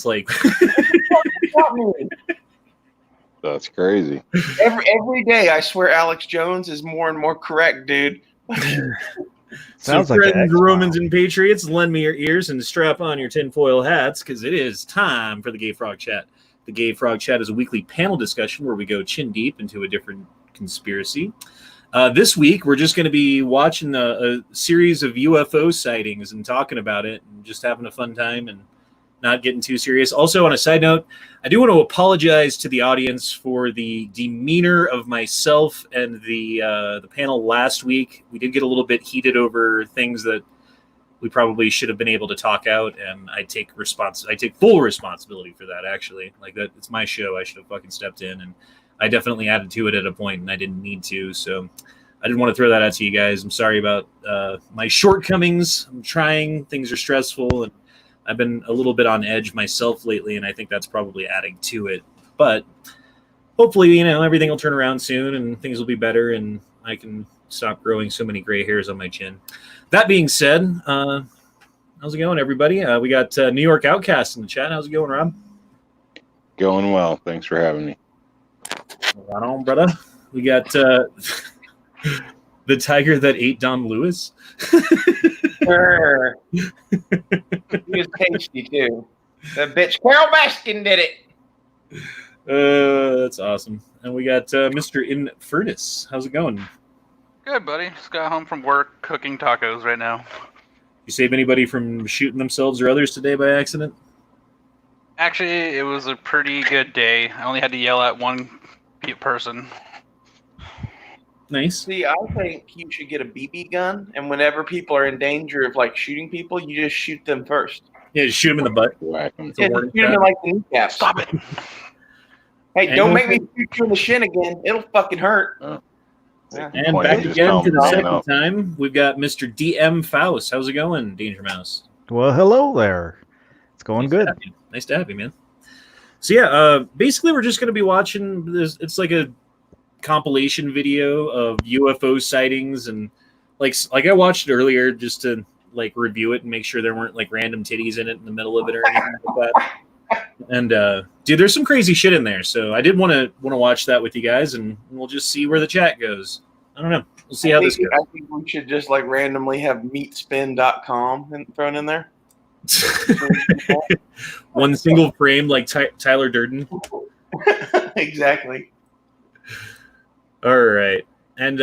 It's like That's crazy. Every day, I swear Alex Jones is more and more correct, dude. So friends, Romans, and Patriots, lend me your ears and strap on your tinfoil hats because it is time for the Gay Frog Chat. The Gay Frog Chat is a weekly panel discussion where we go chin deep into a different conspiracy. This week, we're just going to be watching a series of UFO sightings and talking about it and just having a fun time and not getting too serious. Also, on a side note, I do want to apologize to the audience for the demeanor of myself and the panel last week. We did get a little bit heated over things that we probably should have been able to talk out, and I take full responsibility for that. Actually, like that, it's my show. I should have fucking stepped in, and I definitely added to it at a point, and I didn't need to. So I didn't want to throw that out to you guys. I'm sorry about my shortcomings. I'm trying. Things are stressful, and I've been a little bit on edge myself lately, and I think that's probably adding to it. But hopefully, everything will turn around soon, and things will be better, and I can stop growing so many gray hairs on my chin. That being said, how's it going, everybody? We got New York Outcast in the chat. How's it going, Rob? Going well. Thanks for having me. Right on, brother. We got the tiger that ate Don Lewis. Sure. He was tasty too. That bitch Carol Baskin did it. That's awesome. And we got Mr. Infernus. How's it going? Good, buddy. Just got home from work, cooking tacos right now. You save anybody from shooting themselves or others today by accident? Actually, it was a pretty good day. I only had to yell at one person. Nice. See, I think you should get a BB gun, and whenever people are in danger of shooting people, you just shoot them first. Yeah, just shoot them in the butt. Whack them. Yeah, shoot them in the kneecap. Stop it. Hey, don't make me shoot you in the shin again. It'll fucking hurt. Yeah. And back again for the second time, we've got Mr. DM Faust. How's it going, Danger Mouse? Well, hello there. It's going good. Nice to have you, man. So yeah, basically we're just going to be watching this. It's like a compilation video of UFO sightings, and like I watched it earlier just to review it and make sure there weren't random titties in it in the middle of it or anything like that. And dude, there's some crazy shit in there, so I did want to watch that with you guys, and we'll just see where the chat goes. I don't know. We'll see how this goes. I think we should just randomly have meatspin.com thrown in there. One single frame like Tyler Durden. Exactly. All right. And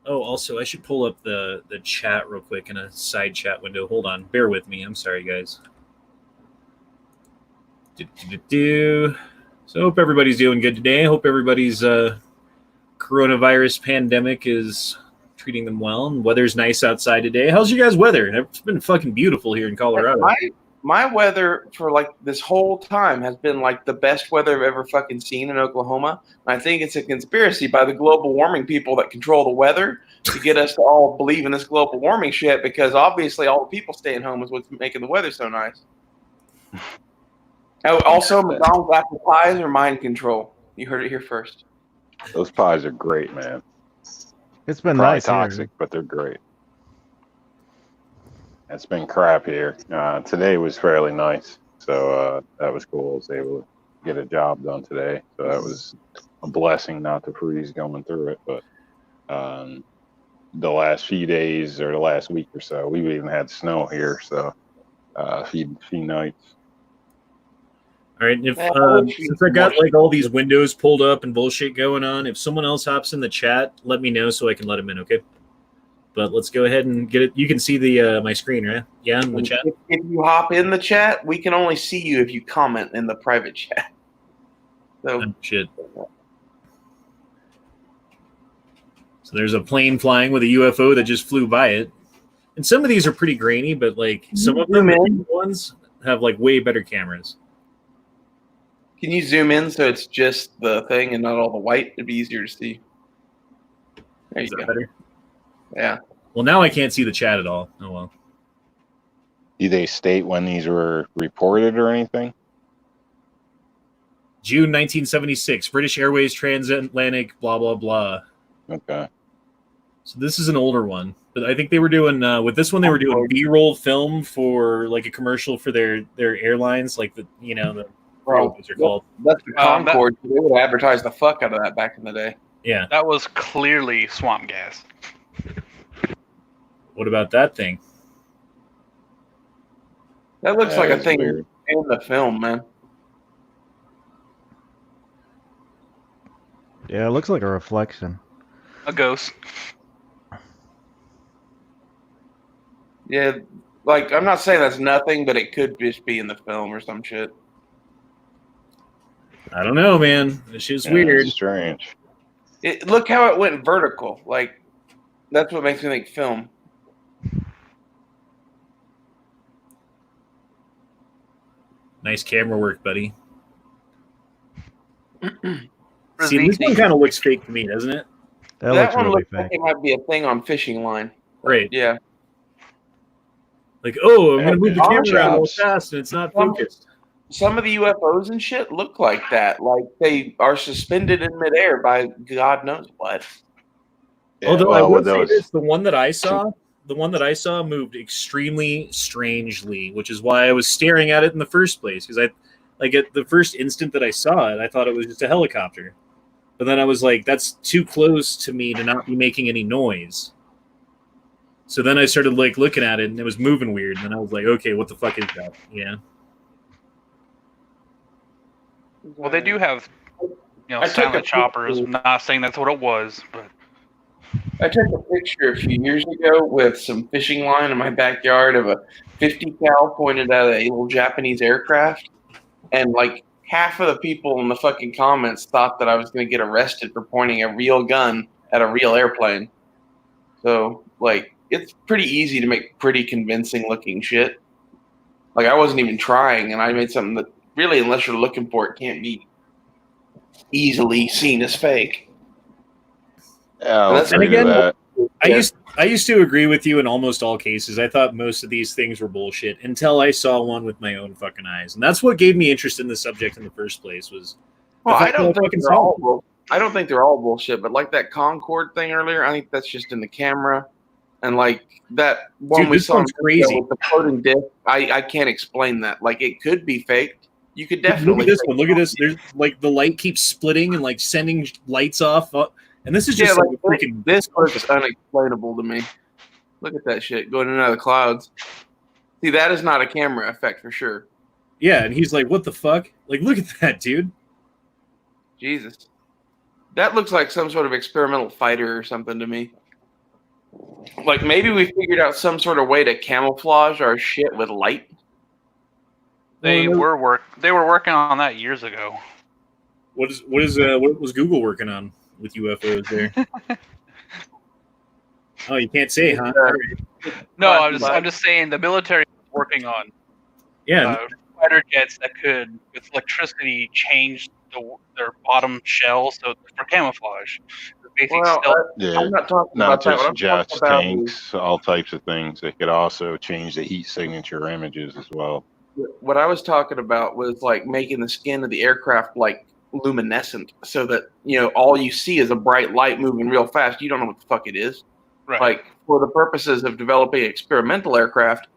also I should pull up the chat real quick in a side chat window. Hold on. Bear with me. I'm sorry, guys. So I hope everybody's doing good today. I hope everybody's coronavirus pandemic is treating them well, and weather's nice outside today. How's your guys' weather? It's been fucking beautiful here in Colorado. My weather for this whole time has been the best weather I've ever fucking seen in Oklahoma. And I think it's a conspiracy by the global warming people that control the weather to get us to all believe in this global warming shit, because obviously all the people staying home is what's making the weather so nice. Oh, also, McDonald's apple pies are mind control. You heard it here first. Those pies are great, man. It's been Probably nice. Toxic, but they're great. It's been crap here. Today was fairly nice, so that was cool. I was able to get a job done today, so that was a blessing not to freeze going through it. But the last few days or the last week or so, we've even had snow here, so a few nights. All right, since I got all these windows pulled up and bullshit going on, if someone else hops in the chat, let me know so I can let them in, okay? But let's go ahead and get it. You can see the my screen, right? Yeah, in the chat. If you hop in the chat, we can only see you if you comment in the private chat. So shit. So there's a plane flying with a UFO that just flew by it, and some of these are pretty grainy, but some of them ones have way better cameras. Can you zoom in so it's just the thing and not all the white? It'd be easier to see. There you go. Better? Yeah. Well, now I can't see the chat at all. Oh, well. Do they state when these were reported or anything? June 1976, British Airways transatlantic, blah, blah, blah. Okay. So this is an older one. But I think they were doing with this one. They were doing B-roll film for like a commercial for their airlines, like the Bro, what those are called. That's the Concorde. They would advertise the fuck out of that back in the day. Yeah. That was clearly swamp gas. What about that thing? That looks like a thing weird. in the film, man. Yeah, it looks like a reflection. A ghost. Yeah, like I'm not saying that's nothing, but it could just be in the film or some shit. I don't know, man. This shit's weird. It's strange. Look how it went vertical. Like that's what makes me think film. Nice camera work, buddy. See, this one kind of looks fake to me, doesn't it? That That looks one really looks like fake. it might be a thing on fishing line. Right. Yeah. Like, oh, I'm Yeah, going to move the good camera around real jobs. fast, and it's not focused. Some of the UFOs and shit look like that. Like they are suspended in midair by God knows what. Yeah, Although well, I will with say those, this, the one that I saw moved extremely strangely, which is why I was staring at it in the first place. Because at the first instant that I saw it, I thought it was just a helicopter. But then I was like, that's too close to me to not be making any noise. So then I started like looking at it, and it was moving weird. And then I was like, okay, what the fuck is that? Yeah. Well, they do have, I took a silent choppers. picture. I'm not saying that's what it was, but I took a picture a few years ago with some fishing line in my backyard of a 50 cal pointed at a little Japanese aircraft, and like half of the people in the fucking comments thought that I was going to get arrested for pointing a real gun at a real airplane. So like it's pretty easy to make pretty convincing looking shit. Like I wasn't even trying, and I made something that really, unless you're looking for it, can't be easily seen as fake. yeah, I'll And agree to again, that. I used to agree with you in almost all cases. I thought most of these things were bullshit until I saw one with my own fucking eyes, and that's what gave me interest in the subject in the first place. Was Well, the I fact don't that think fucking they're saw all it. I don't think they're all bullshit, but like that Concorde thing earlier, I think that's just in the camera. And like that one Dude, we this saw one's crazy. with the floating disc, I can't explain that. Like it could be faked. You could Look definitely at this fake one. Look at this. There's like the light keeps splitting and like sending lights off, and this is just like like freaking. this looks unexplainable to me. Look at that shit going in and out of the clouds. See, that is not a camera effect for sure. Yeah, and he's like, "What the fuck?" Like, look at that, dude. Jesus. That looks like some sort of experimental fighter or something to me. Like maybe we figured out some sort of way to camouflage our shit with light. they were working on that years ago. What was Google working on with UFOs there? Oh, you can't say, huh? All right. No, I'm just saying the military is working on Yeah, fighter jets that could, with electricity, change their bottom shell so for camouflage. Basically, Well, Yeah, I'm not talking not about that. What just I'm jets, talking about tanks, all types of things. They could also change the heat signature images as well. what I was talking about was like making the skin of the aircraft like luminescent, so that all you see is a bright light moving real fast. You don't know what the fuck it is. right? Like for the purposes of developing experimental aircraft,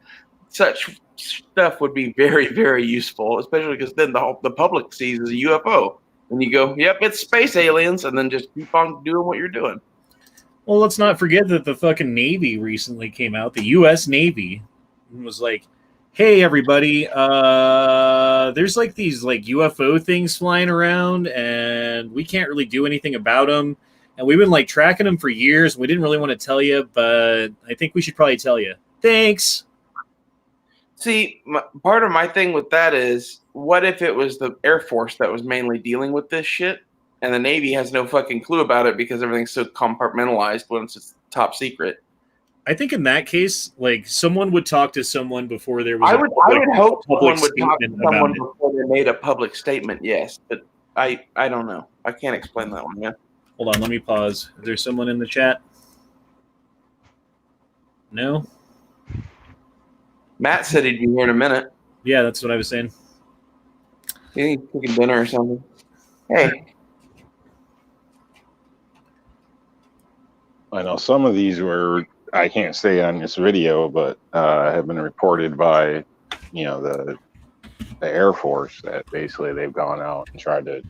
such stuff would be very, very useful, especially because then the public sees as a UFO, and you go, "Yep, it's space aliens," and then just keep on doing what you're doing. well, let's not forget that the fucking Navy recently came out. The U.S. Navy was like, "Hey, everybody, there's like these like UFO things flying around, and we can't really do anything about them. And we've been like tracking them for years. We didn't really want to tell you, but I think we should probably tell you. Thanks." See, part of my thing with that is, what if it was the Air Force that was mainly dealing with this shit, and the Navy has no fucking clue about it because everything's so compartmentalized once it's top secret? I think in that case, like someone would talk to someone before there was. I would hope public someone would talk to statement about someone it. before they made a public statement. Yes, but I don't know. I can't explain that one. Yeah. Hold on, let me pause. Is there someone in the chat? No? Matt said he'd be here in a minute. Yeah, that's what I was saying. You think he's cooking dinner or something? Hey, I know some of these were I can't say on this video, but have been reported by, the Air Force that basically they've gone out and tried to,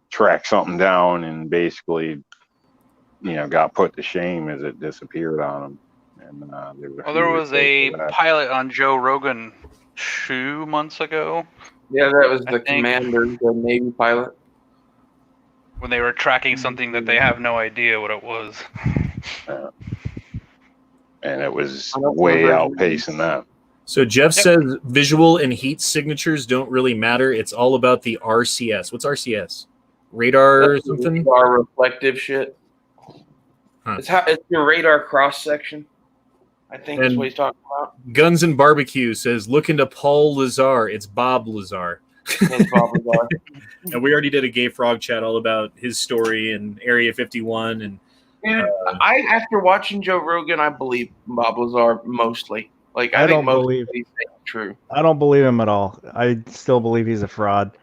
track something down and basically, got put to shame as it disappeared on them. And there was a pilot on Joe Rogan 2 months ago. Yeah, that was the commander, the Navy pilot. When they were tracking something that they have no idea what it was. And it was way outpacing that. So Jeff says visual and heat signatures don't really matter. It's all about the RCS. What's RCS? Radar or something? Radar reflective shit. Huh. It's your radar cross section. I think that's what he's talking about. Guns and Barbecue says, look into Paul Lazar. It's Bob Lazar. It's Bob Lazar. And we already did a Gay Frog chat all about his story and Area 51. And after watching Joe Rogan, I believe Bob Lazar mostly. Like I think most of these things are true. I don't believe him at all. I still believe he's a fraud.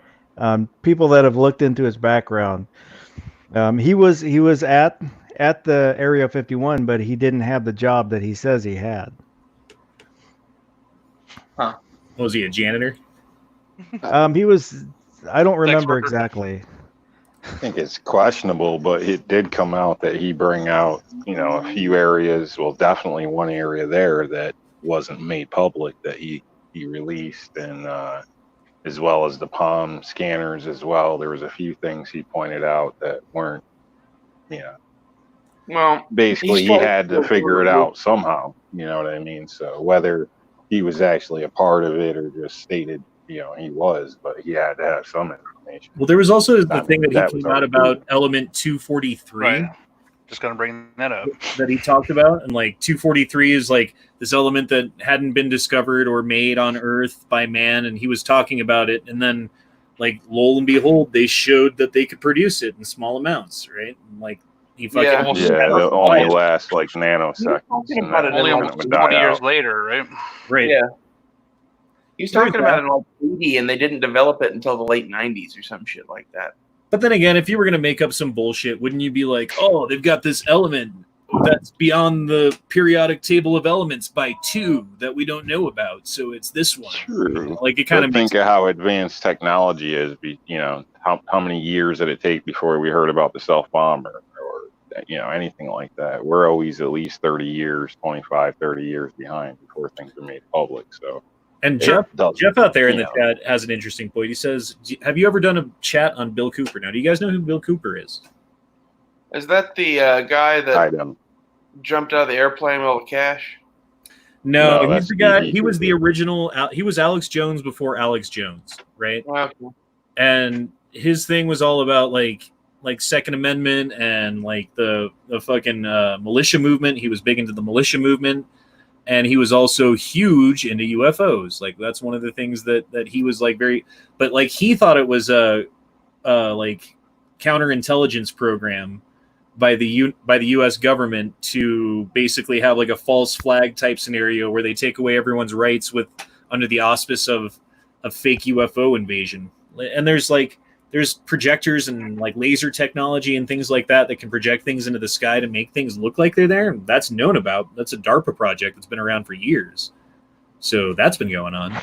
People that have looked into his background, he was at the Area 51, but he didn't have the job that he says he had. Huh? Was he a janitor? He was. I don't remember exactly. I think it's questionable, but it did come out that he bring out, a few areas. Well, definitely one area there that wasn't made public that he released, and as well as the palm scanners as well. There was a few things he pointed out that weren't, well, basically he had to figure it out somehow. You know what I mean? So whether he was actually a part of it or just stated, he was, but he had to have some information. Well, there was also the thing that he came out about element 243. Right. Just going to bring that up. That he talked about. And 243 is this element that hadn't been discovered or made on Earth by man. And he was talking about it. And then, lo and behold, they showed that they could produce it in small amounts, right? And, he fucking they'll only last nanoseconds. Only almost 20 years later, right? Right. Yeah. He was talking about it in 80, and they didn't develop it until the late 90s or some shit like that. But then again, if you were going to make up some bullshit, wouldn't you be like, oh, they've got this element that's beyond the periodic table of elements by 2 that we don't know about, so it's this one. True. It kind of think of how advanced technology is. How many years did it take before we heard about the self-bomber or anything like that? We're always at least 30 years, 25, 30 years behind before things are made public. So. And Jeff out there in the chat has an interesting point. He says, have you ever done a chat on Bill Cooper? Now, do you guys know who Bill Cooper is? Is that the guy that jumped out of the airplane with all the cash? No, he's the guy. He was the original. He was Alex Jones before Alex Jones, right? Okay. And his thing was all about Second Amendment and the fucking militia movement. He was big into the militia movement. And he was also huge into UFOs. That's one of the things that he was very, but he thought it was a counterintelligence program by the U.S. government to basically have a false flag type scenario where they take away everyone's rights under the auspice of a fake UFO invasion. And there's projectors and laser technology and things like that can project things into the sky to make things look like they're there. That's known about. That's a DARPA project that's been around for years. So that's been going on.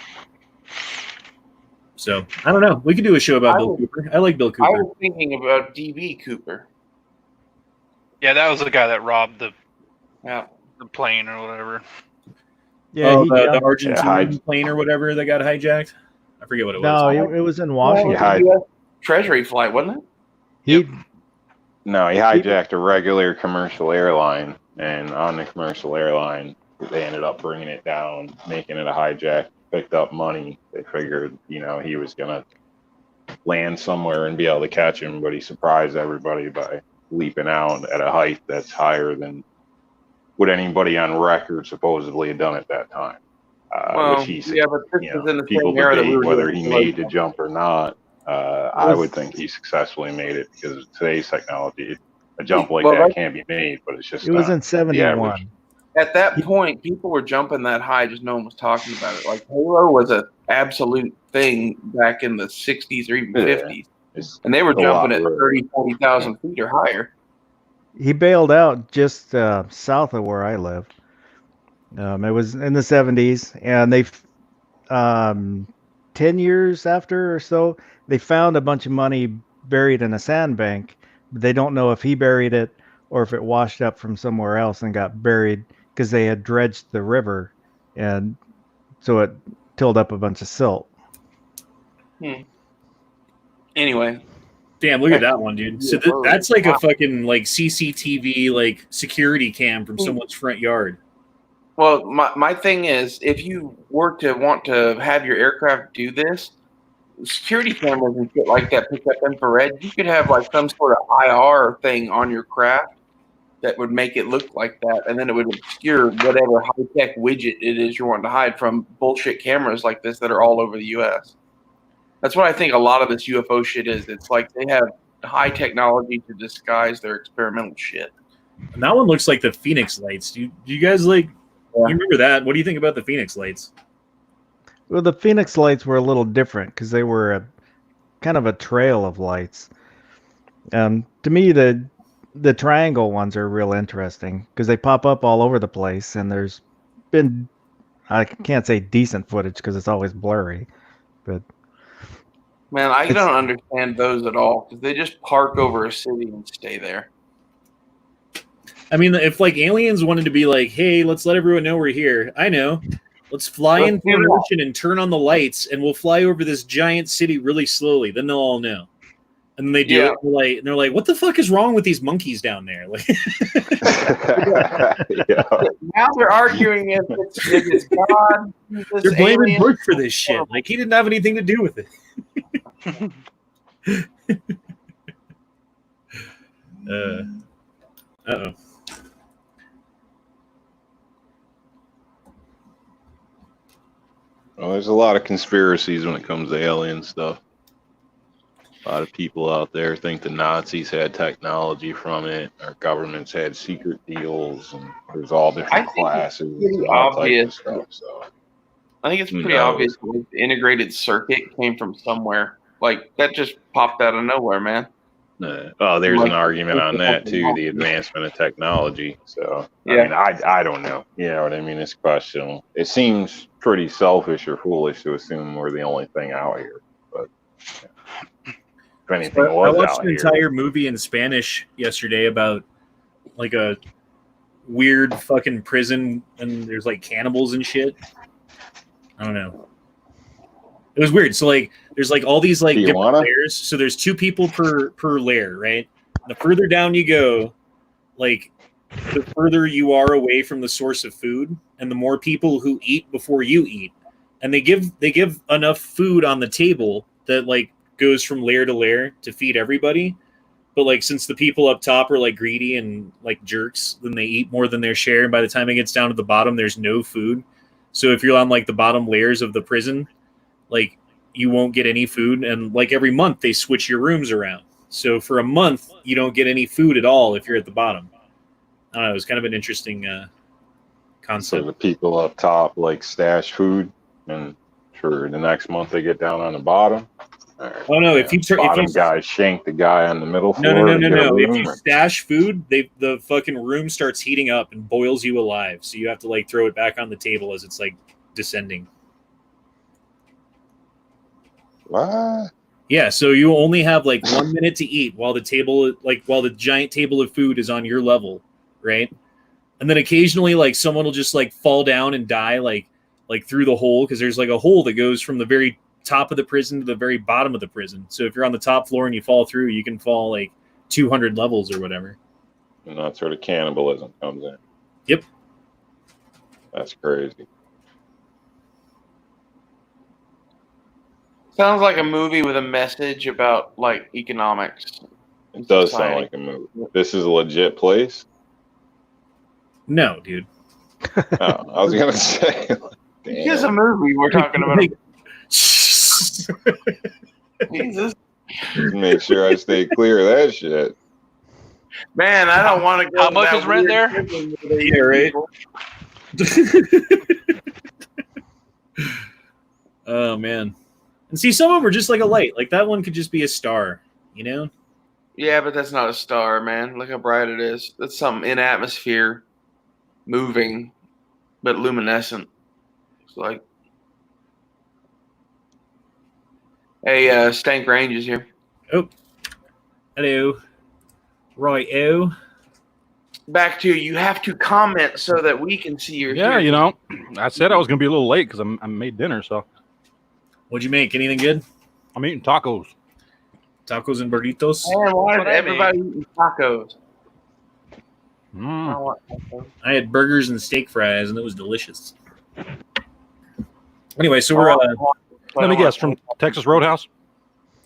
So I don't know. We could do a show about Bill Cooper. I like Bill Cooper. I was thinking about D.B. Cooper. Yeah, that was the guy that robbed the plane or whatever. Yeah, the Argentine plane or whatever that got hijacked. I forget what it was. No, it was in Washington. Treasury flight, wasn't it? He hijacked a regular commercial airline, and on the commercial airline, they ended up bringing it down, making it a hijack, picked up money. They figured, he was going to land somewhere and be able to catch him, but he surprised everybody by leaping out at a height that's higher than what anybody on record supposedly had done at that time. Which he said, people debate whether he made the jump or not. I would think he successfully made it because of today's technology. A jump like that can't be made, but it's just. It was in 71. At that point, people were jumping that high, just no one was talking about it. Halo was an absolute thing back in the 60s or even 50s. And they were jumping at 30,000, 40,000 feet or higher. he bailed out just south of where I live. It was in the 70s, and 10 years after or so, they found a bunch of money buried in a sandbank. But they don't know if he buried it or if it washed up from somewhere else and got buried because they had dredged the river, and so it tilled up a bunch of silt. Anyway. Damn, look at that one, dude. So that's like a fucking like CCTV like security cam from someone's front yard. Well, my thing is, if you were to want to have your aircraft do this, security cameras and shit like that pick up infrared. You could have like some sort of IR thing on your craft that would make it look like that, and then it would obscure whatever high-tech widget it is you're wanting to hide from bullshit cameras like this that are all over the U.S. That's what I think a lot of this UFO shit is. It's like they have high technology to disguise their experimental shit. And that one looks like the Phoenix lights. Do you guys like? You remember that? What do you think about the Phoenix lights? Well, the Phoenix lights were a little different because they were kind of a trail of lights. To me, the triangle ones are real interesting because they pop up all over the place, and there's been, I can't say decent footage because it's always blurry, but man, I don't understand those at all because they just park over a city and stay there. I mean, if like aliens wanted to be like, hey, let's let everyone know we're here. I know. Let's fly into an ocean and turn on the lights, and we'll fly over this giant city really slowly. Then they'll all know. And then they do it, and they're like, "What the fuck is wrong with these monkeys down there?" Like, now they're arguing if it's God. They're blaming Bush for this shit. Like he didn't have anything to do with it. Uh-oh. Well, there's a lot of conspiracies when it comes to alien stuff. A lot of people out there think the Nazis had technology from it. Our governments had secret deals, and there's all different classes. It's obvious. Stuff, so. I think it's pretty obvious that the integrated circuit came from somewhere. Like, that just popped out of nowhere, man. Oh, there's an argument on that, too, the advancement of technology. So, I mean, I don't know. You know what I mean? It's questionable. It seems pretty selfish or foolish to assume we're the only thing out here. But if anything was I watched out an entire movie in Spanish yesterday about like a weird fucking prison, and there's like cannibals and shit. I don't know. It was weird. So like, there's like all these like different layers. So there's 2 people per layer, right? The further down you go, like the further you are away from the source of food, and the more people who eat before you eat. And they give enough food on the table that like goes from layer to layer to feed everybody. But like, since the people up top are like greedy and like jerks, then they eat more than their share. And by the time it gets down to the bottom, there's no food. So if you're on like the bottom layers of the prison, like you won't get any food. And like every month they switch your rooms around. So for a month, you don't get any food at all if you're at the bottom. I don't know. It was kind of an interesting concept. So the people up top like stash food, and for the next month they get down on the bottom. Oh no! If you guys shank the guy on the middle floor. No. If you stash food, the fucking room starts heating up and boils you alive. So you have to like throw it back on the table as it's like descending. What? Yeah. So you only have like 1 minute to eat while the giant table of food is on your level, right? And then occasionally, like someone will just like fall down and die, like through the hole, because there's like a hole that goes from the very top of the prison to the very bottom of the prison. So if you're on the top floor and you fall through, you can fall like 200 levels or whatever. And that's where the cannibalism comes in. Yep. That's crazy. Sounds like a movie with a message about like economics. It does sound like a movie. This is a legit place? No, dude. Oh, I was gonna say. Here's a movie we're talking about. Jesus. Just make sure I stay clear of that shit. Man, I don't want to go. How much is rent there? Yeah, right. Oh man. And see, some of them are just like a light. Like that one could just be a star, you know? Yeah, but that's not a star, man. Look how bright it is. That's something in atmosphere, moving, but luminescent. It's like, hey, Stank Range is here. Oh, hello. Right, oh. Back to you have to comment so that we can see your. Yeah, you know, I said I was going to be a little late because I made dinner, so What'd you make? Anything good? I'm eating tacos. Tacos and burritos? Man, why That's is what I everybody eating tacos? I Mm. don't want tacos. I had burgers and steak fries, and it was delicious. Anyway, so we're Let me guess, from Texas Roadhouse?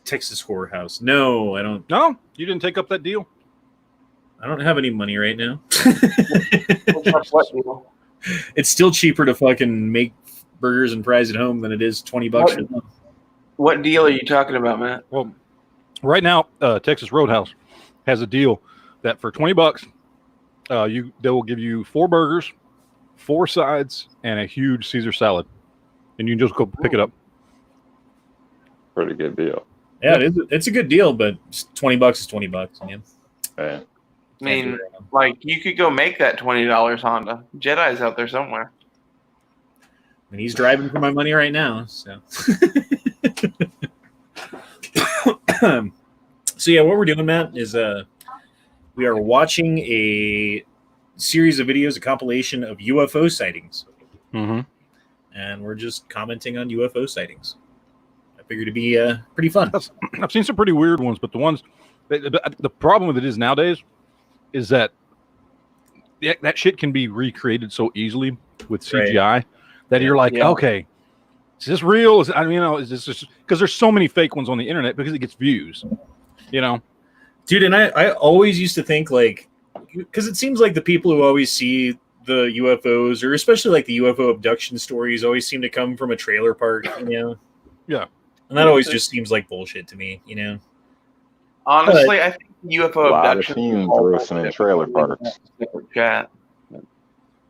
Texas Horror House. No, I don't. No, you didn't take up that deal. I don't have any money right now. What deal? It's still cheaper to fucking make burgers and fries at home than it is $20 for them. What deal are you talking about, Matt? Well, right now, Texas Roadhouse has a deal that for $20, they will give you 4 burgers, 4 sides, and a huge Caesar salad, and you can just go pick it up. Pretty good deal. Yeah, it's a good deal, but $20 is $20. Man. Yeah. I mean, like, you could go make that $20 Honda. Jedi's out there somewhere. And he's driving for my money right now. So, so yeah, what we're doing, Matt, is we are watching a series of videos, a compilation of UFO sightings, Mm-hmm. and we're just commenting on UFO sightings. I figured it'd be pretty fun. I've seen some pretty weird ones, but the problem with it is nowadays is that that shit can be recreated so easily with CGI that you're like, okay, is this real? Is this just because there's so many fake ones on the internet because it gets views, you know? Dude, and I always used to think, like, because it seems like the people who always see the UFOs, or especially like the UFO abduction stories, always seem to come from a trailer park, you know? Yeah. And that always just seems like bullshit to me, you know? Honestly, I think UFO A lot of abduction. fumes roasting in trailer parks. Chat.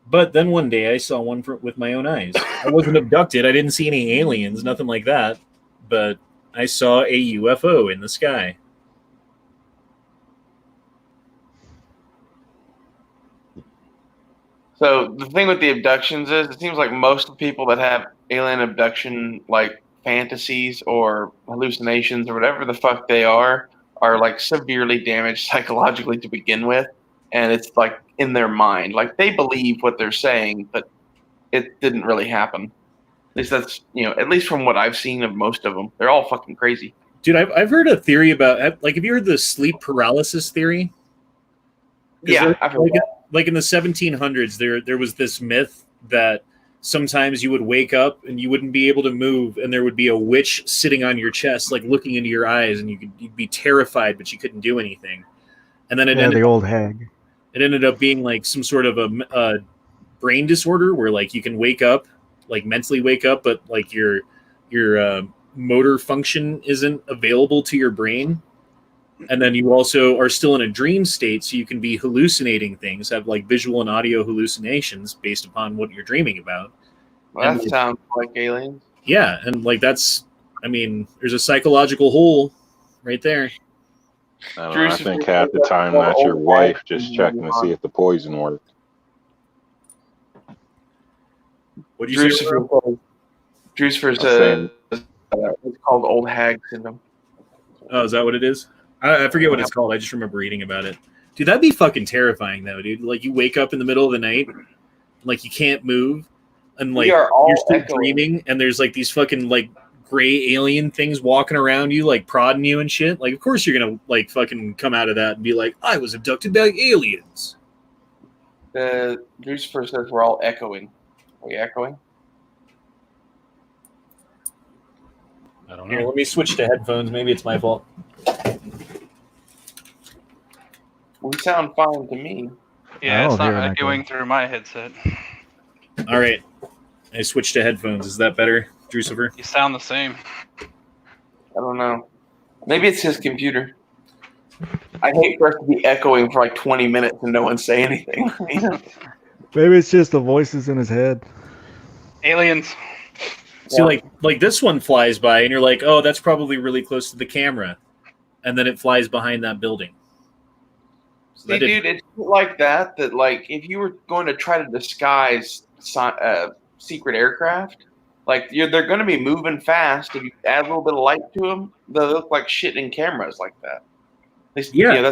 But then one day I saw one with my own eyes. I wasn't abducted. I didn't see any aliens, nothing like that. But I saw a UFO in the sky. So the thing with the abductions is, it seems like most of the people that have alien abduction like fantasies or hallucinations or whatever the fuck they are like severely damaged psychologically to begin with, and it's like in their mind, like they believe what they're saying, but it didn't really happen. At least that's, at least from what I've seen of most of them, they're all fucking crazy. Dude, I've heard a theory about, like, have you heard the sleep paralysis theory? Yeah, I've heard that. Like in the 1700s, there was this myth that sometimes you would wake up and you wouldn't be able to move, and there would be a witch sitting on your chest, like looking into your eyes, and you'd be terrified, but you couldn't do anything. And then the old hag. It ended up being like some sort of a brain disorder where, like, you can wake up, like mentally wake up, but like your motor function isn't available to your brain. And then you also are still in a dream state, so you can be hallucinating things, have like visual and audio hallucinations based upon what you're dreaming about. Well, And that sounds like aliens. yeah, and like there's a psychological hole right there. I don't know, I think half the time that's your wife just checking to see if the poison worked. What do you say? Drucifer says it's called old hag syndrome. Oh, is that what it is? I forget what it's called. I just remember reading about it. Dude, that'd be fucking terrifying, though, dude. Like, you wake up in the middle of the night, like, you can't move, and, like, you're still dreaming, and there's, like, these fucking, like, gray alien things walking around you, like, prodding you and shit. Like, of course you're gonna, like, fucking come out of that and be like, I was abducted by aliens. Drucifer says we're all echoing. Are we echoing? I don't Here, know. let me switch to headphones. Maybe it's my fault. We sound fine to me. Yeah, it's Oh, not here, echoing through my headset. All right. I switched to headphones. Is that better, Drucifer? You sound the same. I don't know. Maybe it's his computer. I hate for us to be echoing for like 20 minutes and no one say anything. Maybe it's just the voices in his head. Aliens. See, like this one flies by, and you're like, oh, that's probably really close to the camera. And then it flies behind that building. So See, dude, it's like that. That like if you were going to try to disguise secret aircraft, like they're going to be moving fast. If you add a little bit of light to them, they'll look like shit in cameras like that. Yeah,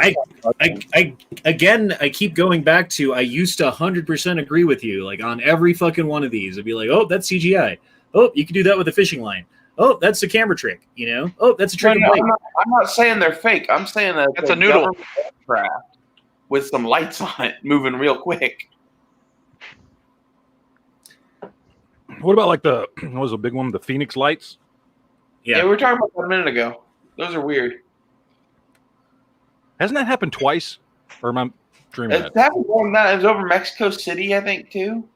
I keep going back to I used to 100% agree with you. Like on every fucking one of these, I'd be like, oh, that's CGI. Oh, you can do that with a fishing line. Oh, that's a camera trick. You know. Oh, that's a trick. No, I'm not saying they're fake. I'm saying that That's a noodle aircraft with some lights on it, moving real quick. What about like what was the big one? The Phoenix lights? Yeah, we were talking about that a minute ago. Those are weird. Hasn't that happened twice? Or am I dreaming It's happened more than that. It was over Mexico City, I think, too.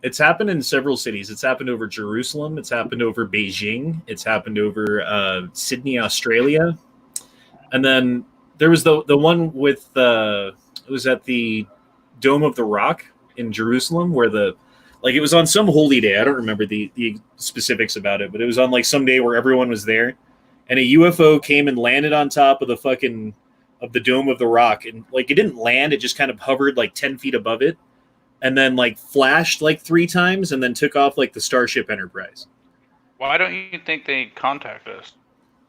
It's happened in several cities. It's happened over Jerusalem. It's happened over Beijing. It's happened over Sydney, Australia. And then there was the one with it was at the Dome of the Rock in Jerusalem where it was on some holy day. I don't remember the specifics about it, but it was on like some day where everyone was there. And a UFO came and landed on top of the Dome of the Rock. And like it didn't land, it just kind of hovered like 10 feet above it. And then like flashed like 3 times and then took off like the Starship Enterprise. Why don't you think they contact us?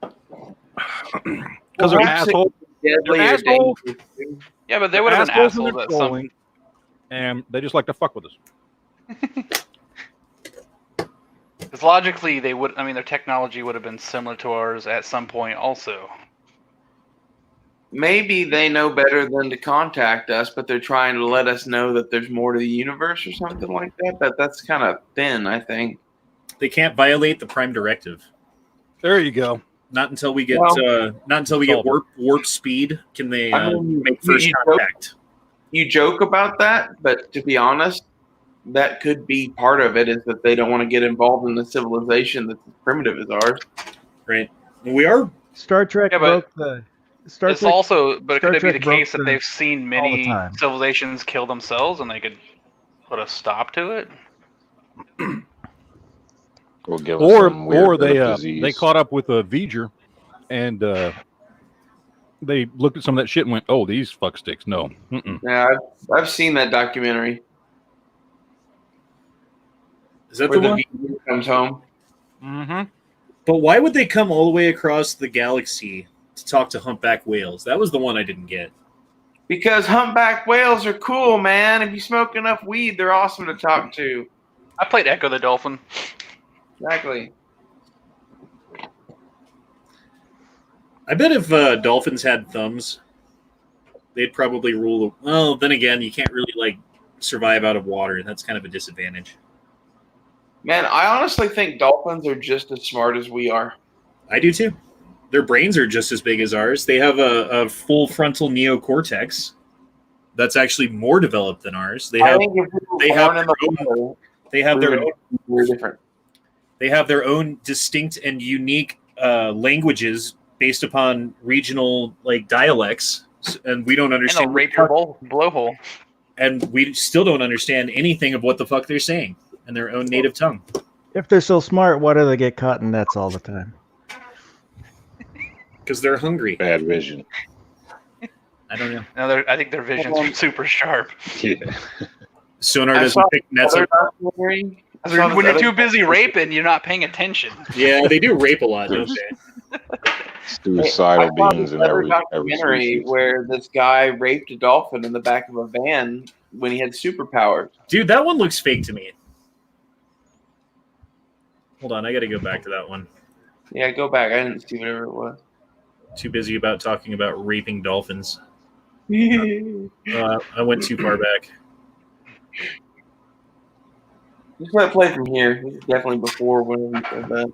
Because they're assholes. They're assholes. Yeah, but they would have been assholes at some point. And they just like to fuck with us. Because logically, their technology would have been similar to ours at some point also. Maybe they know better than to contact us, but they're trying to let us know that there's more to the universe or something like that. That's kind of thin, I think. They can't violate the Prime Directive. There you go. Not until we get warp speed can they make first contact. You joke about that, but to be honest, that could be part of it. Is that they don't want to get involved in the civilization that's as primitive as ours. Right. We are. Star Trek broke the. Could it be the case that they've seen many civilizations kill themselves and they could put a stop to it? Or they caught up with a V'ger and they looked at some of that shit and went, "Oh, these fucksticks, no." Mm-mm. Yeah, I've seen that documentary. Is that the one? V'ger comes home. Mm-hmm. But why would they come all the way across the galaxy to talk to humpback whales? That was the one I didn't get. Because humpback whales are cool, man. If you smoke enough weed, they're awesome to talk to. I played Echo the Dolphin. Exactly. I bet if dolphins had thumbs, they'd probably rule. Well, then again, you can't really survive out of water. That's kind of a disadvantage. Man, I honestly think dolphins are just as smart as we are. I do too. Their brains are just as big as ours. They have a full frontal neocortex that's actually more developed than ours. They have their own distinct and unique languages based upon regional dialects, and we don't understand. And rape your blowhole. And we still don't understand anything of what the fuck they're saying in their own native tongue. If they're so smart, why do they get caught in nets all the time? Because they're hungry. Bad vision. I don't know. No, I think their vision's super sharp. Yeah. Sonar doesn't pick nets up. When you're too busy raping, you're not paying attention. Yeah, they do rape a lot, don't they? Suicidal beings in every documentary where this guy raped a dolphin in the back of a van when he had superpowers. Dude, that one looks fake to me. Hold on, I got to go back to that one. Yeah, go back. I didn't see whatever it was. Too busy about talking about raping dolphins. I went too far back. Just let it play from here. This is definitely before when we said that.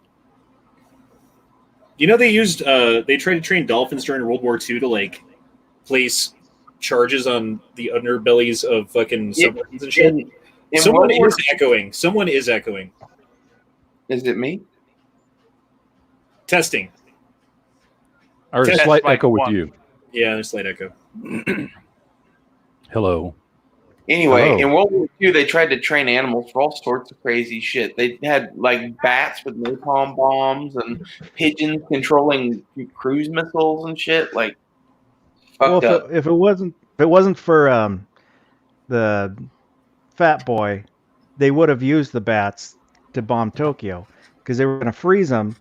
You know, they tried to train dolphins during World War II to place charges on the underbellies of fucking submarines and shit. Someone is echoing. Someone is echoing. Is it me? Testing. Or a slight echo with you. Yeah, there's slight echo. Hello. Anyway, in World War II, they tried to train animals for all sorts of crazy shit. They had bats with napalm bombs and pigeons controlling cruise missiles and shit. Well, Fucked up. if it wasn't for the Fat Boy, they would have used the bats to bomb Tokyo because they were going to freeze them,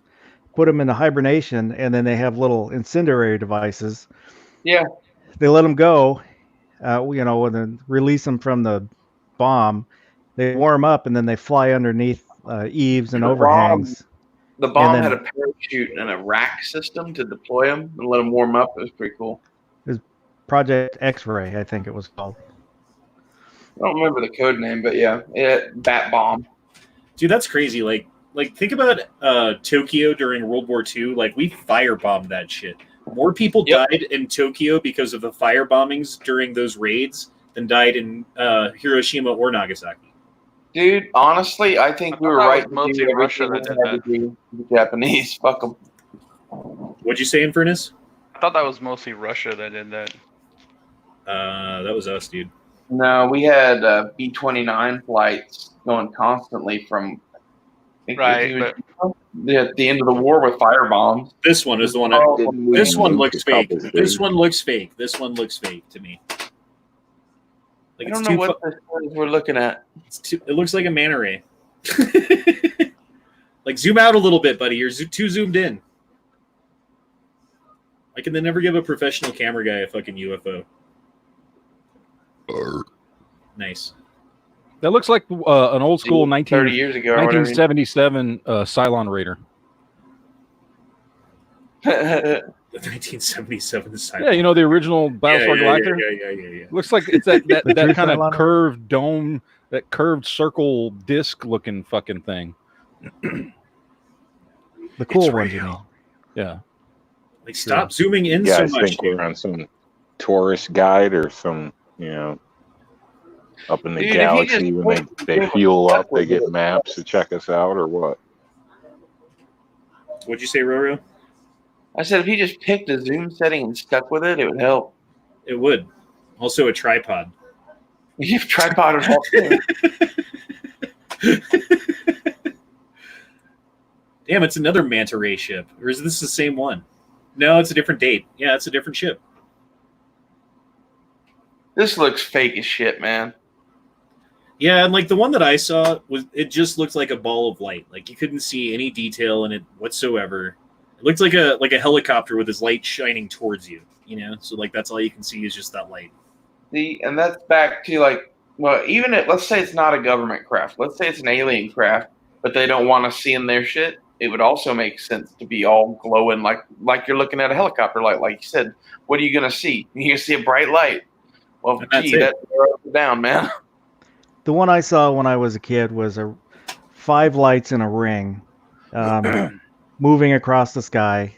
put them into hibernation, and then they have little incendiary devices. Yeah. They let them go, and then release them from the bomb. They warm up, and then they fly underneath eaves and overhangs. The bomb then- had a parachute and a rack system to deploy them and let them warm up. It was pretty cool. Project X-Ray, I think it was called. I don't remember the code name, but yeah, bat bomb. Dude, that's crazy. Like think about Tokyo during World War II. Like, we firebombed that shit. More people died in Tokyo because of the fire bombings during those raids than died in Hiroshima or Nagasaki. Dude, honestly, I think we were that right. was mostly Russia that did that. The Japanese, fuck them. What'd you say, Infernus? I thought that was mostly Russia that did that. That was us, dude. No, we had B-29 flights going constantly from Right, at the end of the war with fire bombs. This one is the one. This one looks fake. This one looks fake. This one looks fake to me. Like, I don't know what this is we're looking at. It looks like a manta ray. Like, zoom out a little bit, buddy. You're too zoomed in. I can then never give a professional camera guy a fucking UFO. Nice. That looks like an old school 30 years ago, 1977 Cylon Raider. The 1977 Cyber. Yeah, you know the original Battlestar Galactica? Yeah. Looks like it's that kind of Cylon? curved dome, that curved circle disc looking fucking thing. The cool ones, you know. Yeah. Like, stop zooming in You so guys much, think we're on some tourist guide or some, up in the galaxy when they fuel up, they get maps to check us out or what? What'd you say, Roro? I said if he just picked a zoom setting and stuck with it, it would help. It would. Also a tripod. You've tripod it all too. Damn, it's another manta ray ship. Or is this the same one? No, it's a different date. Yeah, it's a different ship. This looks fake as shit, man. Yeah, and like the one that I saw it just looked like a ball of light. Like, you couldn't see any detail in it whatsoever. It looked like a helicopter with his light shining towards you, So like that's all you can see is just that light. And that's back to like, well, even let's say it's not a government craft. Let's say it's an alien craft, but they don't want us seeing their shit. It would also make sense to be all glowing like you're looking at a helicopter light. Like you said, what are you gonna see? You're gonna see a bright light. Well, gee, that's down, man. The one I saw when I was a kid was 5 lights in a ring, moving across the sky.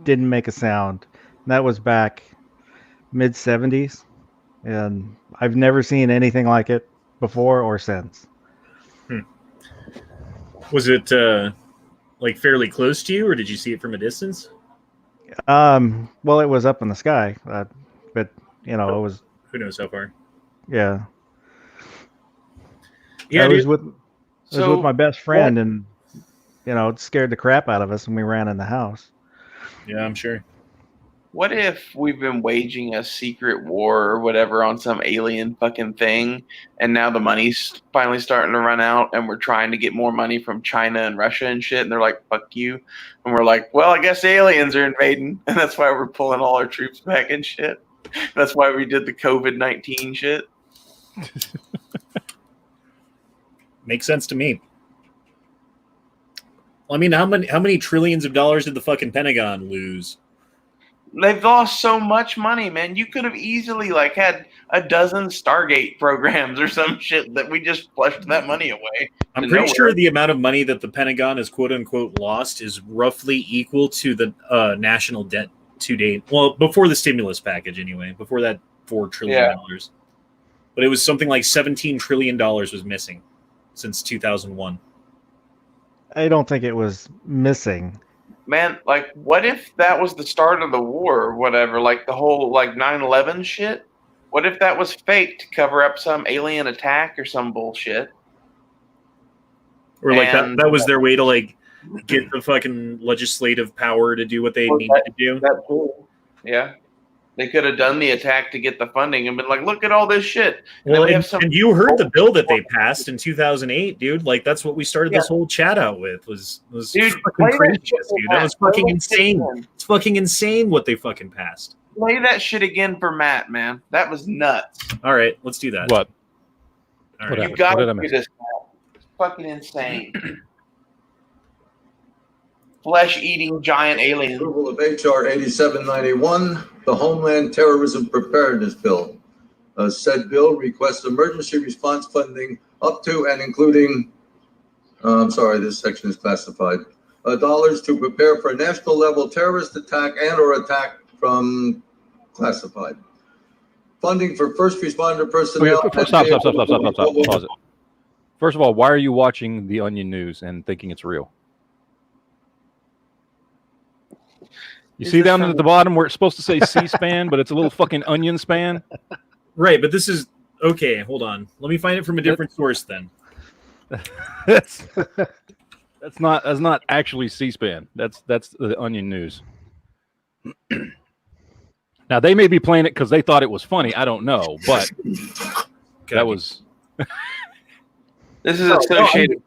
Didn't make a sound. And that was back mid-70s, and I've never seen anything like it before or since. Was it like fairly close to you, or did you see it from a distance? Well, it was up in the sky, but it was. Who knows how far? Yeah. Yeah, I was with my best friend, and it scared the crap out of us, and we ran in the house. Yeah, I'm sure. What if we've been waging a secret war or whatever on some alien fucking thing, and now the money's finally starting to run out, and we're trying to get more money from China and Russia and shit, and they're like, fuck you. And we're like, well, I guess aliens are invading, and that's why we're pulling all our troops back and shit. That's why we did the COVID-19 shit. Makes sense to me. Well, I mean, how many trillions of dollars did the fucking Pentagon lose? They've lost so much money, man. You could have easily had a dozen Stargate programs or some shit that we just flushed that money away. I'm pretty sure the amount of money that the Pentagon has quote unquote lost is roughly equal to the national debt to date. Well, before the stimulus package, anyway. Before that $4 trillion. But it was something like $17 trillion was missing since 2001. I don't think it was missing. Man, what if that was the start of the war or whatever? The whole 9/11 shit? What if that was fake to cover up some alien attack or some bullshit? Or that was their way to get the fucking legislative power to do what they needed to do. That too. Yeah. They could have done the attack to get the funding and been like, look at all this shit. Well, and you heard the bill that they passed in 2008, dude. Like, that's what we started this whole chat out with. Was dude, fucking crazy, dude. That was fucking insane. It's fucking insane what they fucking passed. Play that shit again for Matt, man. That was nuts. All right, let's do that. What? All right. You got to do this, Matt. It's fucking insane. Flesh-eating giant aliens. Approval of H.R. 8791, the Homeland Terrorism Preparedness Bill. Said bill requests emergency response funding up to and including, I'm sorry, this section is classified, dollars to prepare for a national level terrorist attack and or attack from classified. Funding for first responder personnel. Okay, stop. Pause it. First of all, why are you watching the Onion News and thinking it's real? You see down at the bottom where it's supposed to say C-SPAN, but it's a little fucking onion span? Right, but this is... Okay, hold on. Let me find it from a different source then. That's not actually C-SPAN. That's the Onion News. Now, they may be playing it because they thought it was funny. I don't know, but that was... This is associated.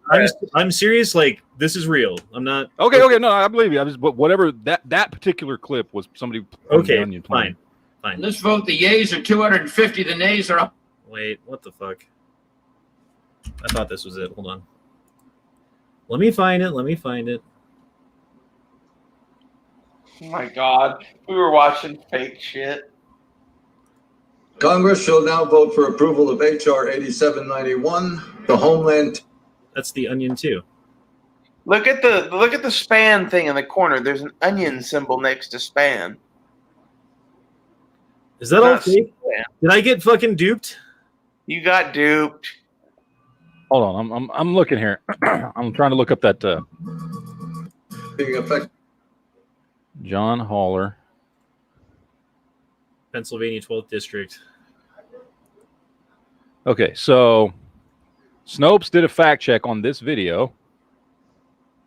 I'm serious. Like, this is real. I'm not. Okay. No, I believe you. But whatever that particular clip was, somebody. Okay, fine. Let's vote. The yeas are 250. The nays are up. Wait, what the fuck? I thought this was it. Hold on. Let me find it. Oh my God, we were watching fake shit. Congress shall now vote for approval of H.R. 8791, the Homeland. That's the Onion too. Look at the span thing in the corner. There's an onion symbol next to span. Is that all fake? Did I get fucking duped? You got duped. Hold on, I'm looking here. I'm trying to look up that Being effective. John Haller, Pennsylvania 12th District. Okay, so Snopes did a fact check on this video,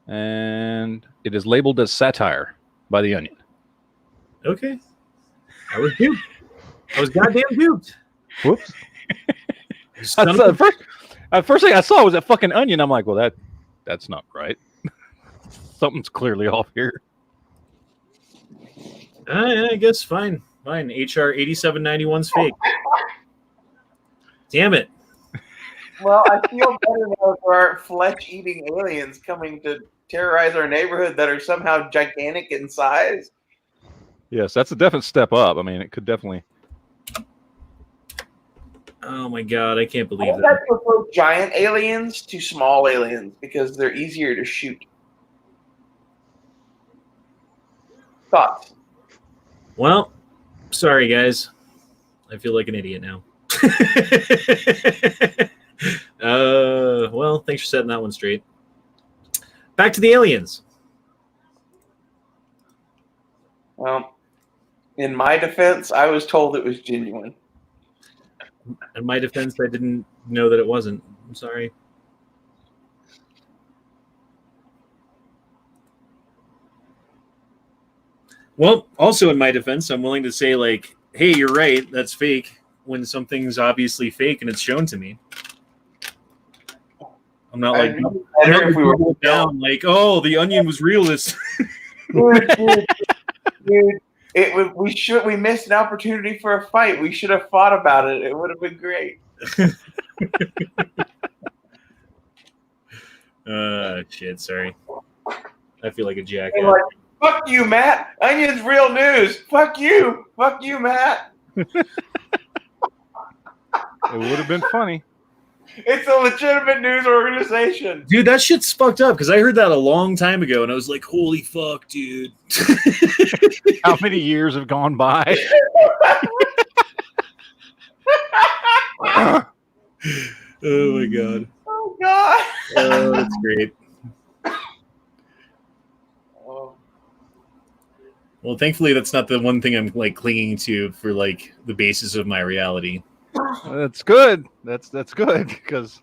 and it is labeled as satire by the Onion. Okay. I was duped. I was goddamn duped. Whoops. First thing I saw was that fucking Onion. I'm like, well, that's not right. Something's clearly off here. I guess fine. HR 8791's fake. Damn it. Well, I feel better now there aren't flesh-eating aliens coming to terrorize our neighborhood that are somehow gigantic in size. Yes, that's a definite step up. I mean, it could definitely. Oh my God, I can't believe I that. prefer giant aliens to small aliens because they're easier to shoot. Thoughts? Well, sorry guys. I feel like an idiot now. Well, thanks for setting that one straight. Back to the aliens. Well, in my defense, I was told it was genuine. In my defense, I didn't know that it wasn't. I'm sorry. Well, also in my defense, I'm willing to say, like, hey, you're right, that's fake, when something's obviously fake and it's shown to me. I'm not like, down, like, oh, the Onion was realist. Dude, we missed an opportunity for a fight. We should have fought about it. It would have been great. Shit, sorry. I feel like a jackass. Like, fuck you, Matt. Onion's real news. Fuck you, Matt. It would have been funny. It's a legitimate news organization. Dude, that shit's fucked up because I heard that a long time ago and I was like, holy fuck, dude. How many years have gone by? Oh my God. Oh God. Oh, that's great. Well, thankfully that's not the one thing I'm like clinging to for like the basis of my reality. That's good. That's good because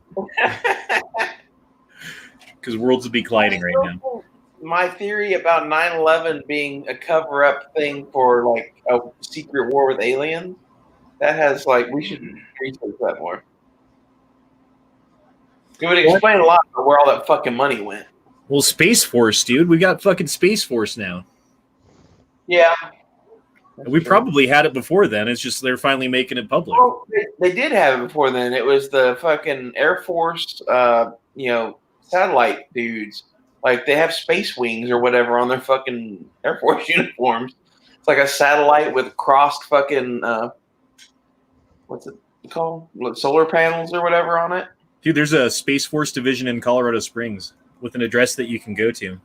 worlds would be colliding right now. my theory about 9/11 being a cover-up thing for like a secret war with aliens, that has like we should research that more. It would explain a lot of where all that fucking money went. Well, Space Force, dude. We got fucking Space Force now. Yeah. We probably had it before then. It's just they're finally making it public. Well, they did have it before then. It was the fucking Air Force, satellite dudes. Like they have space wings or whatever on their fucking Air Force uniforms. It's like a satellite with crossed fucking what's it called? Solar panels or whatever on it. Dude, there's a Space Force division in Colorado Springs with an address that you can go to.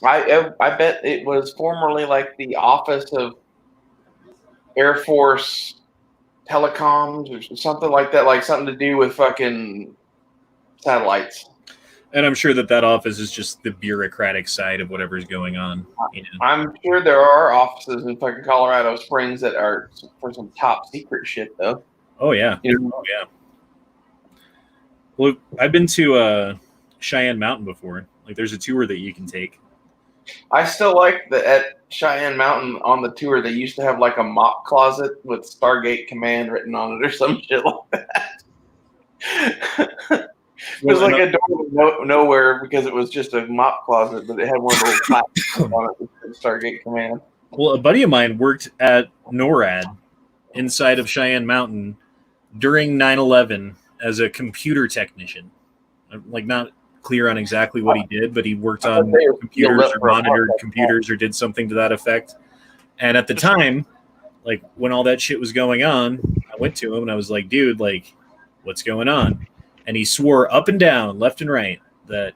I bet it was formerly like the Office of Air Force Telecoms or something like that, like something to do with fucking satellites. And I'm sure that office is just the bureaucratic side of whatever's going on. You know? I'm sure there are offices in fucking Colorado Springs that are for some top secret shit, though. Oh, yeah. Oh, yeah. Well, I've been to Cheyenne Mountain before. Like, there's a tour that you can take. I still like that at Cheyenne Mountain on the tour, they used to have like a mop closet with Stargate Command written on it or some shit like that. It was like a door nowhere because it was just a mop closet, but it had one little platform on it with Stargate Command. Well, a buddy of mine worked at NORAD inside of Cheyenne Mountain during 9/11 as a computer technician. I'm like not clear on exactly what he did, but he worked on computers or monitored computers or did something to that effect. And at the time, like when all that shit was going on, I went to him and I was like, dude, like, what's going on? And he swore up and down, left and right, that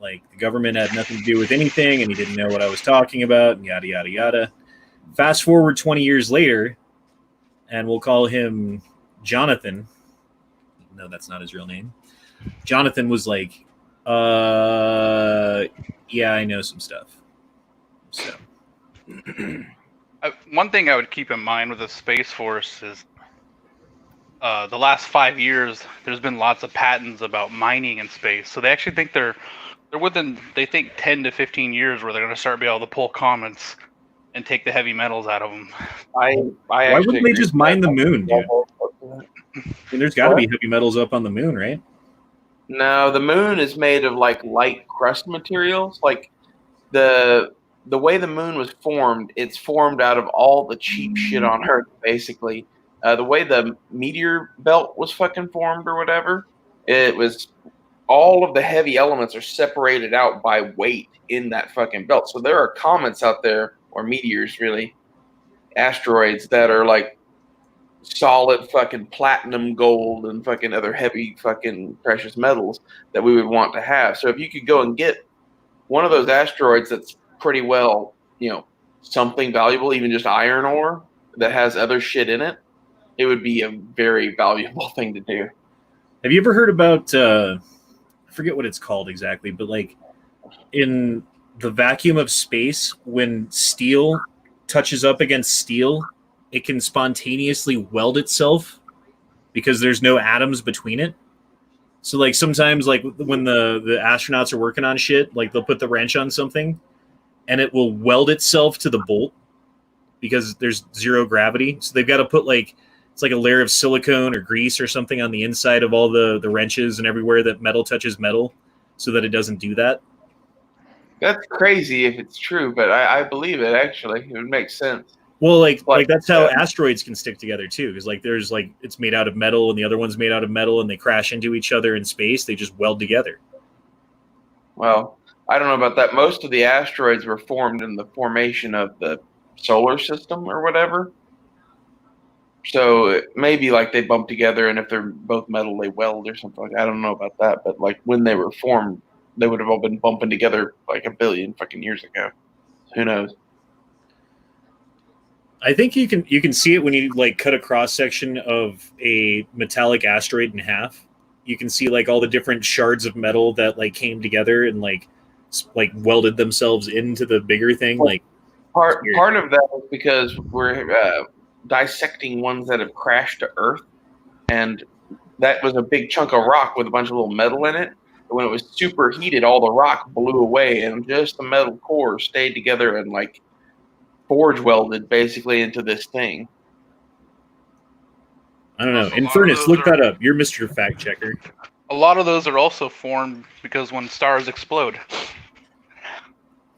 like the government had nothing to do with anything and he didn't know what I was talking about and yada, yada, yada. Fast forward 20 years later, and we'll call him Jonathan. No, that's not his real name. Jonathan was like, yeah, I know some stuff. So, one thing I would keep in mind with the Space Force is the last 5 years, there's been lots of patents about mining in space. So they actually think they're within, they think 10 to 15 years where they're going to start being able to pull comets and take the heavy metals out of them. Why wouldn't they just mine the moon, dude? I mean, there's got to be heavy metals up on the moon, right? No, the moon is made of like light crust materials. Like the way the moon was formed, it's formed out of all the cheap shit on Earth, basically. The way the meteor belt was fucking formed or whatever, it was all of the heavy elements are separated out by weight in that fucking belt. So there are comets out there, or meteors really, asteroids that are like solid fucking platinum, gold, and fucking other heavy fucking precious metals that we would want to have. So if you could go and get one of those asteroids that's pretty well, something valuable, even just iron ore that has other shit in it, it would be a very valuable thing to do. Have you ever heard about, I forget what it's called exactly, but like in the vacuum of space, when steel touches up against steel, it can spontaneously weld itself because there's no atoms between it. So like sometimes like when the astronauts are working on shit, like they'll put the wrench on something and it will weld itself to the bolt because there's zero gravity. So they've got to put like, it's like a layer of silicone or grease or something on the inside of all the wrenches and everywhere that metal touches metal so that it doesn't do that. That's crazy if it's true, but I believe it, actually. It would make sense. Well, like that's how asteroids can stick together too, because like there's like it's made out of metal and the other one's made out of metal and they crash into each other in space. They just weld together. Well, I don't know about that. Most of the asteroids were formed in the formation of the solar system or whatever. So maybe like they bump together, and if they're both metal, they weld or something like that. I don't know about that, but like when they were formed, they would have all been bumping together like a billion fucking years ago. Who knows? I think you can see it when you like cut a cross section of a metallic asteroid in half. You can see like all the different shards of metal that like came together and like welded themselves into the bigger thing. Like part of that is because we're dissecting ones that have crashed to Earth, and that was a big chunk of rock with a bunch of little metal in it. when it was superheated, all the rock blew away, and just the metal core stayed together and like forge welded basically into this thing. I don't know. Also, a lot of Infernus, those look are- that up. You're Mr. Fact Checker. A lot of those are also formed because when stars explode.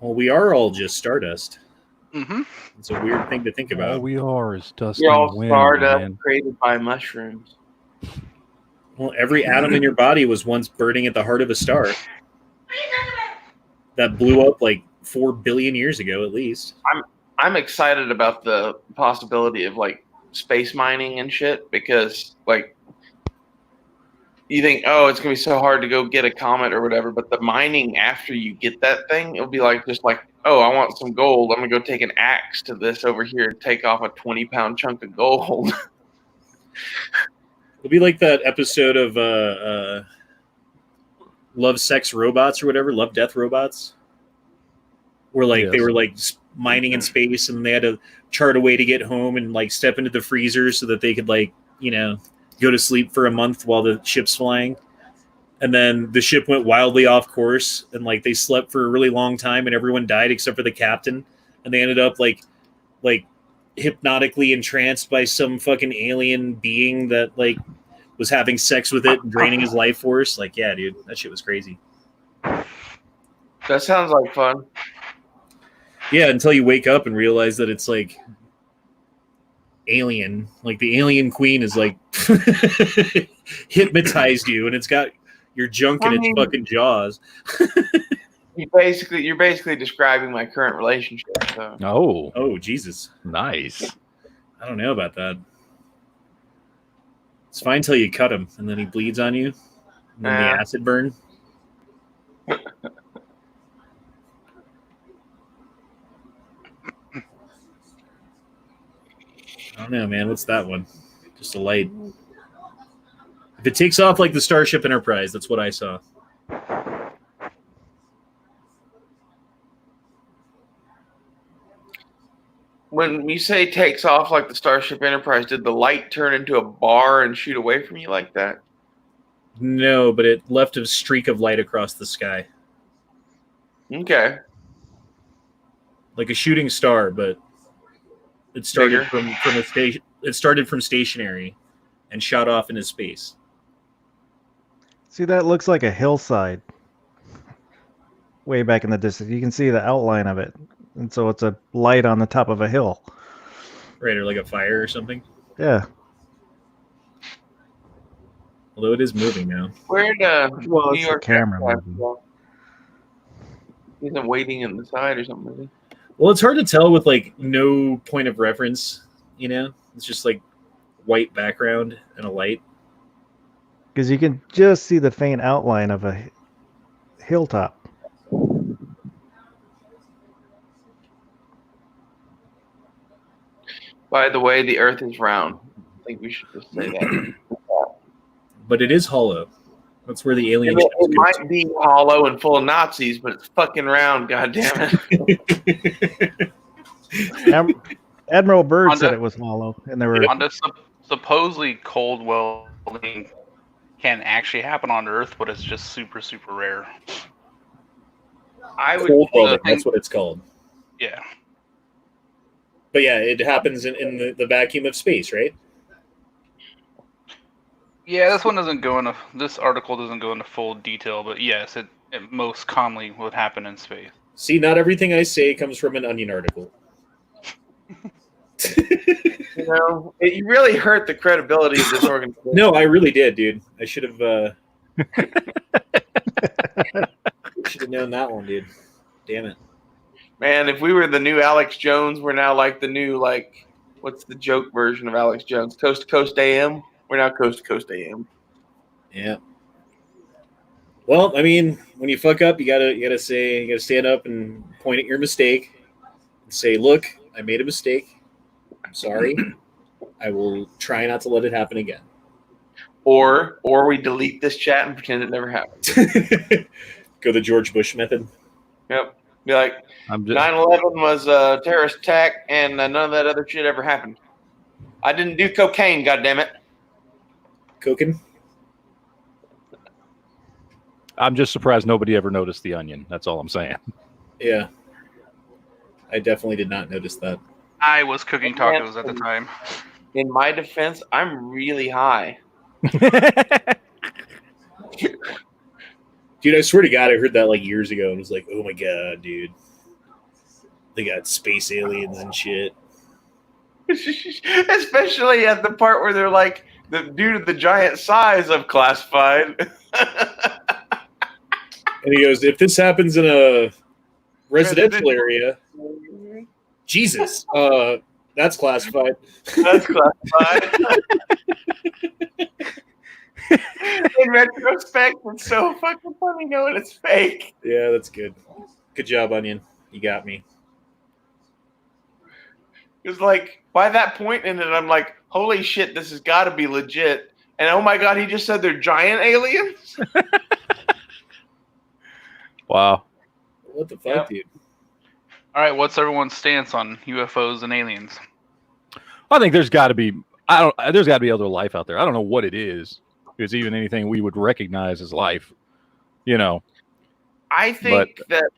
Well, we are all just stardust. Mm-hmm. It's a weird thing to think All about. we are is dust You're and all wind, stardust man. created by mushrooms. Well, every atom in your body was once burning at the heart of a star that blew up like 4 billion years ago, at least. I'm excited about the possibility of like space mining and shit because like you think, oh, it's gonna be so hard to go get a comet or whatever, but the mining after you get that thing, it'll be like just like, oh, I want some gold. I'm gonna go take an axe to this over here and take off a 20-pound chunk of gold. It'll be like that episode of Love, Sex, Robots or whatever, Love, Death, Robots, where like they Yes. were like mining in space and they had to chart a way to get home and like step into the freezer so that they could like, you know, go to sleep for a month while the ship's flying. And then the ship went wildly off course and like they slept for a really long time and everyone died except for the captain. And they ended up like hypnotically entranced by some fucking alien being that like was having sex with it and draining his life force. Like, yeah, dude, that shit was crazy. That sounds like fun. Yeah, until you wake up and realize that it's like alien. Like the alien queen is like hypnotized you and it's got your junk in its fucking jaws. You're basically describing my current relationship. So. Oh, Jesus. Nice. I don't know about that. It's fine till you cut him and then he bleeds on you. And then the acid burn. I don't know, man. What's that one? Just a light. If it takes off like the Starship Enterprise, that's what I saw. When you say takes off like the Starship Enterprise, did the light turn into a bar and shoot away from you like that? No, but it left a streak of light across the sky. Okay. Like a shooting star, but it started Bigger. from a station. It started from stationary and shot off into space. See, that looks like a hillside. Way back in the distance, you can see the outline of it, and so it's a light on the top of a hill. Right, or like a fire or something. Yeah. Although it is moving now. Where'd Well, New it's the York camera have, moving. He's not waiting in the side or something, is he? Well, it's hard to tell with like no point of reference. You know, it's just like white background and a light. Because you can just see the faint outline of a hilltop. By the way, the Earth is round. I think we should just say that. But it is hollow. That's where the alien. It might be hollow and full of Nazis, but it's fucking round. God damn it! Admiral Byrd On said the- it was hollow, and there were On the supposedly cold welding can actually happen on Earth, but it's just super, super rare. I would. Cold welding. the thing- That's what it's called. Yeah. But yeah, it happens in the vacuum of space, right? Yeah, this article doesn't go into full detail, but yes, it most commonly would happen in space. See, not everything I say comes from an Onion article. You know, you really hurt the credibility of this organization. No, I really did, dude. I should have. Should have known that one, dude. Damn it. Man, if we were the new Alex Jones, we're now like the new what's the joke version of Alex Jones? Coast to Coast AM. We're now Coast to Coast AM. Yeah. Well, I mean, when you fuck up, you gotta stand up and point at your mistake and say, "Look, I made a mistake. I'm sorry. I will try not to let it happen again." Or we delete this chat and pretend it never happened. Go the George Bush method. Yep. Be like, I'm just 9/11 was a terrorist attack, and none of that other shit ever happened. I didn't do cocaine, goddammit. Cooking. I'm just surprised nobody ever noticed the onion. That's all I'm saying. Yeah. I definitely did not notice that. I was cooking tacos at the time. In my defense, I'm really high. Dude, I swear to God, I heard that like years ago and was like, oh my God, dude. They got space aliens and shit. Especially at the part where they're like, due to the giant size of classified. And he goes, if this happens in a residential area, Jesus, that's classified. That's classified. In retrospect, it's so fucking funny knowing it's fake. Yeah, that's good. Good job, Onion. You got me. It was like, by that point in it, I'm like, holy shit, this has got to be legit. And oh my God, he just said they're giant aliens? Wow. What the fuck, dude? All right, what's everyone's stance on UFOs and aliens? I think there's got to be there's got to be other life out there. I don't know what it is. If it's even anything we would recognize as life, you know. I think that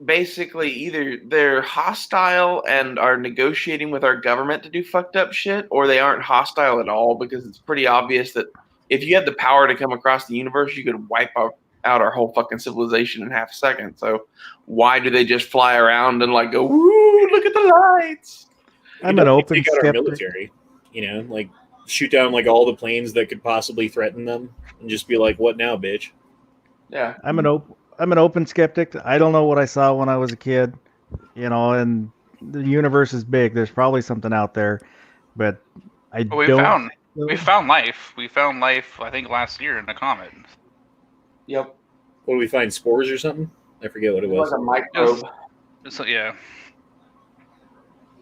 basically either they're hostile and are negotiating with our government to do fucked up shit, or they aren't hostile at all, because it's pretty obvious that if you had the power to come across the universe, you could wipe out our whole fucking civilization in half a second. So why do they just fly around and like go, woo, look at the lights? I'm an open take out our skeptic. military, you know, like shoot down like all the planes that could possibly threaten them and just be like, what now, bitch? Yeah. I'm an open skeptic. I don't know what I saw when I was a kid, you know, and the universe is big. There's probably something out there, but I Well, don't. we found life. We found life, I think, last year in a comet. Yep. What do we find? Spores or something? I forget what it was. Like a microbe. So, yeah.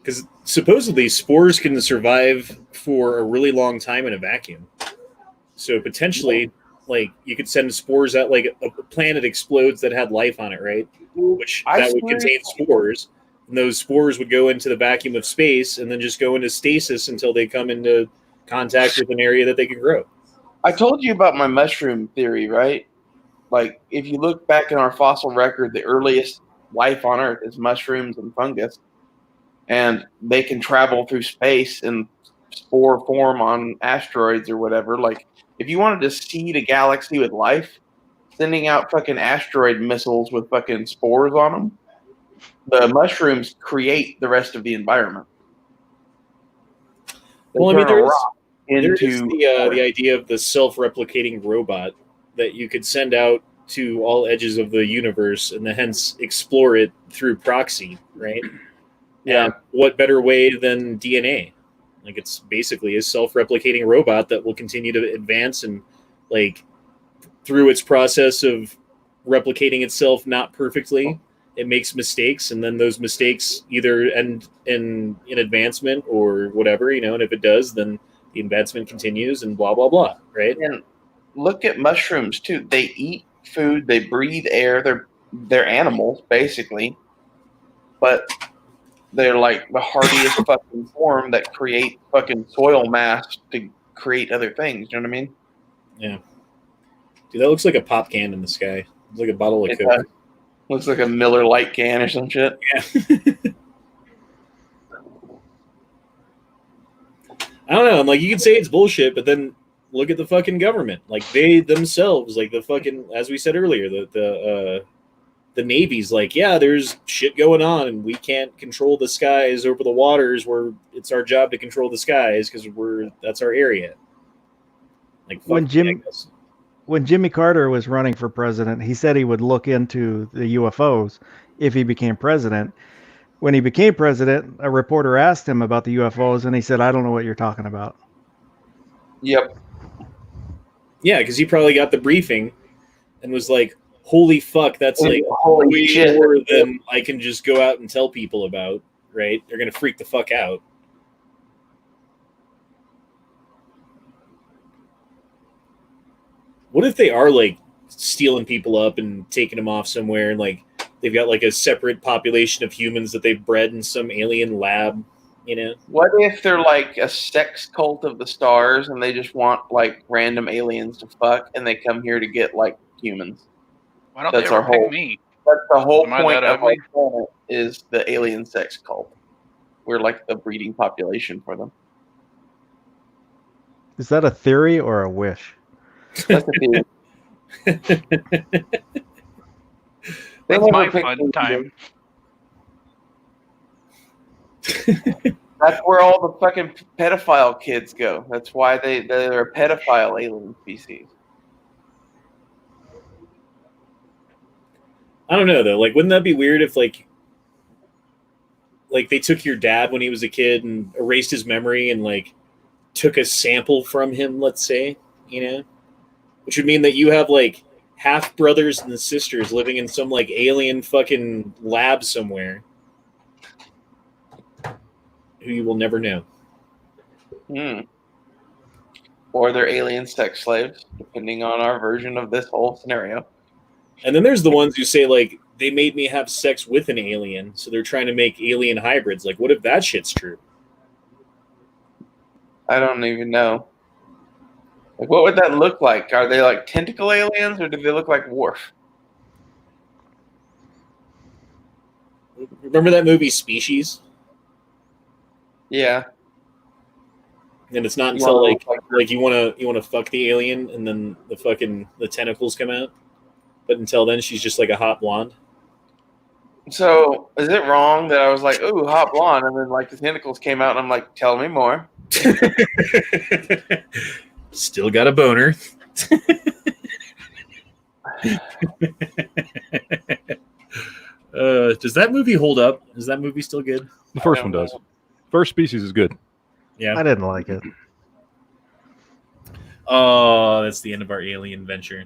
Because supposedly spores can survive for a really long time in a vacuum. So potentially, like, you could send spores out, like a planet explodes that had life on it, right? Which that would contain spores. And those spores would go into the vacuum of space and then just go into stasis until they come into contact with an area that they can grow. I told you about my mushroom theory, right? Like, if you look back in our fossil record, the earliest life on Earth is mushrooms and fungus. And they can travel through space in spore form on asteroids or whatever. Like, if you wanted to seed a galaxy with life, sending out fucking asteroid missiles with fucking spores on them, the mushrooms create the rest of the environment. Well, I mean, there's into the idea of the self-replicating robot that you could send out to all edges of the universe and then hence explore it through proxy, right? Yeah. And what better way than DNA? Like, it's basically a self-replicating robot that will continue to advance and, like, through its process of replicating itself not perfectly, it makes mistakes, and then those mistakes either end in advancement or whatever, you know, and if it does, then the advancement continues and blah, blah, blah, right? And look at mushrooms, too. They eat food, they breathe air, they're animals, basically, but they're like the hardiest fucking form that create fucking soil mass to create other things. You know what I mean? Yeah. Dude, that looks like a pop can in the sky. It's like a bottle of Coke. Looks like a Miller Lite can or some shit. Yeah. I don't know. I'm like, you can say it's bullshit, but then look at the fucking government. Like, they themselves, like the fucking, as we said earlier, the Navy's like, yeah, there's shit going on, and we can't control the skies over the waters. Where it's our job to control the skies because that's our area. Like, When Jimmy Carter was running for president, he said he would look into the UFOs if he became president. When he became president, a reporter asked him about the UFOs, and he said, I don't know what you're talking about. Yep. Yeah, because he probably got the briefing and was like, holy fuck, that's like holy way shit. more than I can just go out and tell people about, right? They're going to freak the fuck out. What if they are like stealing people up and taking them off somewhere, and like they've got like a separate population of humans that they've bred in some alien lab, you know? What if they're like a sex cult of the stars and they just want like random aliens to fuck and they come here to get like humans? Why don't That's they our ever pick whole. me? That's the whole Am I point that of our ugly? planet is the alien sex cult. We're like the breeding population for them. Is that a theory or a wish? That's the theory. They That's never my pick fun me time. either. That's where all the fucking pedophile kids go. That's why they're a pedophile alien species. I don't know though. Like, wouldn't that be weird if like they took your dad when he was a kid and erased his memory and like took a sample from him, let's say, which would mean that you have like half brothers and sisters living in some like alien fucking lab somewhere who you will never know. Or they're alien sex slaves, depending on our version of this whole scenario. And then there's the ones who say like they made me have sex with an alien, so they're trying to make alien hybrids. Like, what if that shit's true? I don't even know. Like, what would that look like? Are they like tentacle aliens, or do they look like Worf? Remember that movie Species? Yeah. And it's not until like you wanna fuck the alien and then the tentacles come out. But until then, she's just like a hot blonde. So, is it wrong that I was like, ooh, hot blonde, and then like the tentacles came out, and I'm like, tell me more. Still got a boner. Does that movie hold up? Is that movie still good? The first one does. First Species is good. Yeah. I didn't like it. Oh, that's the end of our alien venture.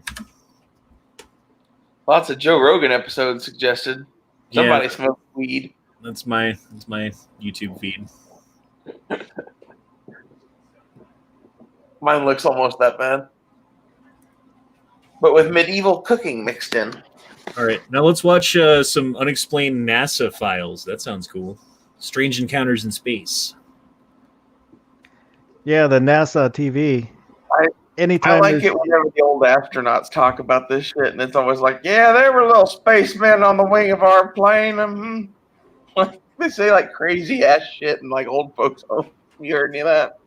Lots of Joe Rogan episodes suggested. Somebody Yeah. smoked weed. That's my YouTube feed. Mine looks almost that bad. But with medieval cooking mixed in. All right, now let's watch some unexplained NASA files. That sounds cool. Strange encounters in space. Yeah, the NASA TV. I Anytime like there's- it whenever the old astronauts talk about this shit, and it's always like, yeah, there were little spacemen on the wing of our plane. Like, they say like crazy ass shit, and like old folks, oh, you heard any of that?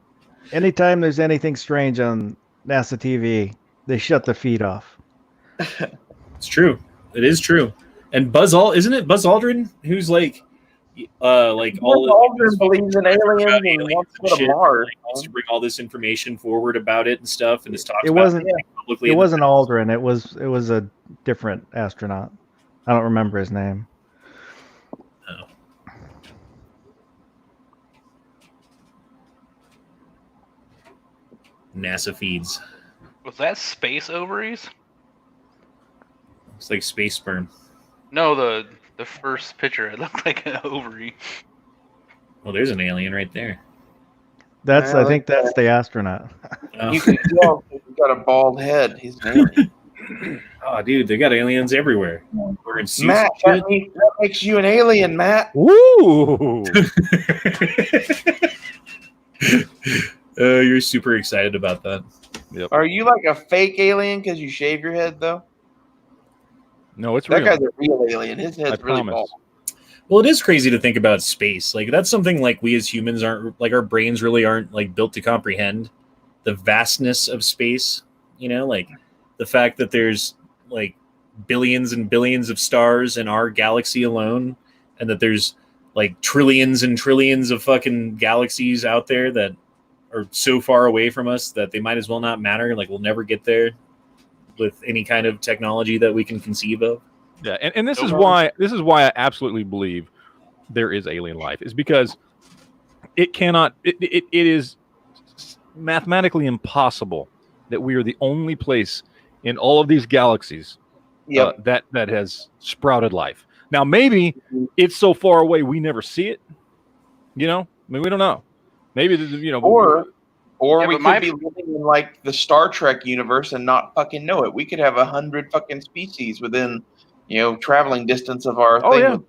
anytime there's anything strange on NASA TV, they shut the feed off. It's true. It is true. And isn't it Buzz Aldrin who's like all Aldrin believes in aliens and wants to go to Mars. wants to bring all this information forward about it and stuff, and just talks It about wasn't. it publicly. It wasn't Aldrin. It was a different astronaut. I don't remember his name. Oh. NASA feeds. Was that space ovaries? It's like space sperm. No, the first picture, it looked like an ovary. Well, there's an alien right there. I think that's the astronaut. Oh. You can tell he's got a bald head. He's an alien. Oh, dude, they got aliens everywhere. We're in suits Matt, and that makes you an alien, Matt. Woo! shit. You're super excited about that. Yep. Are you like a fake alien because you shave your head, though? No, it's That real. guy's a real alien. His head's really promise. bald. Well, it is crazy to think about space. Like, that's something like we as humans aren't, like, our brains really aren't like built to comprehend the vastness of space. Like the fact that there's like billions and billions of stars in our galaxy alone, and that there's like trillions and trillions of fucking galaxies out there that are so far away from us that they might as well not matter. Like, we'll never get there with any kind of technology that we can conceive of. Yeah, and this is why I absolutely believe there is alien life, is because it is mathematically impossible that we are the only place in all of these galaxies that has sprouted life. Now, maybe it's so far away we never see it. I mean, we don't know. Maybe Or Yeah, we but my- could be living in like the Star Trek universe and not fucking know it. We could have 100 fucking species within, traveling distance of our thing with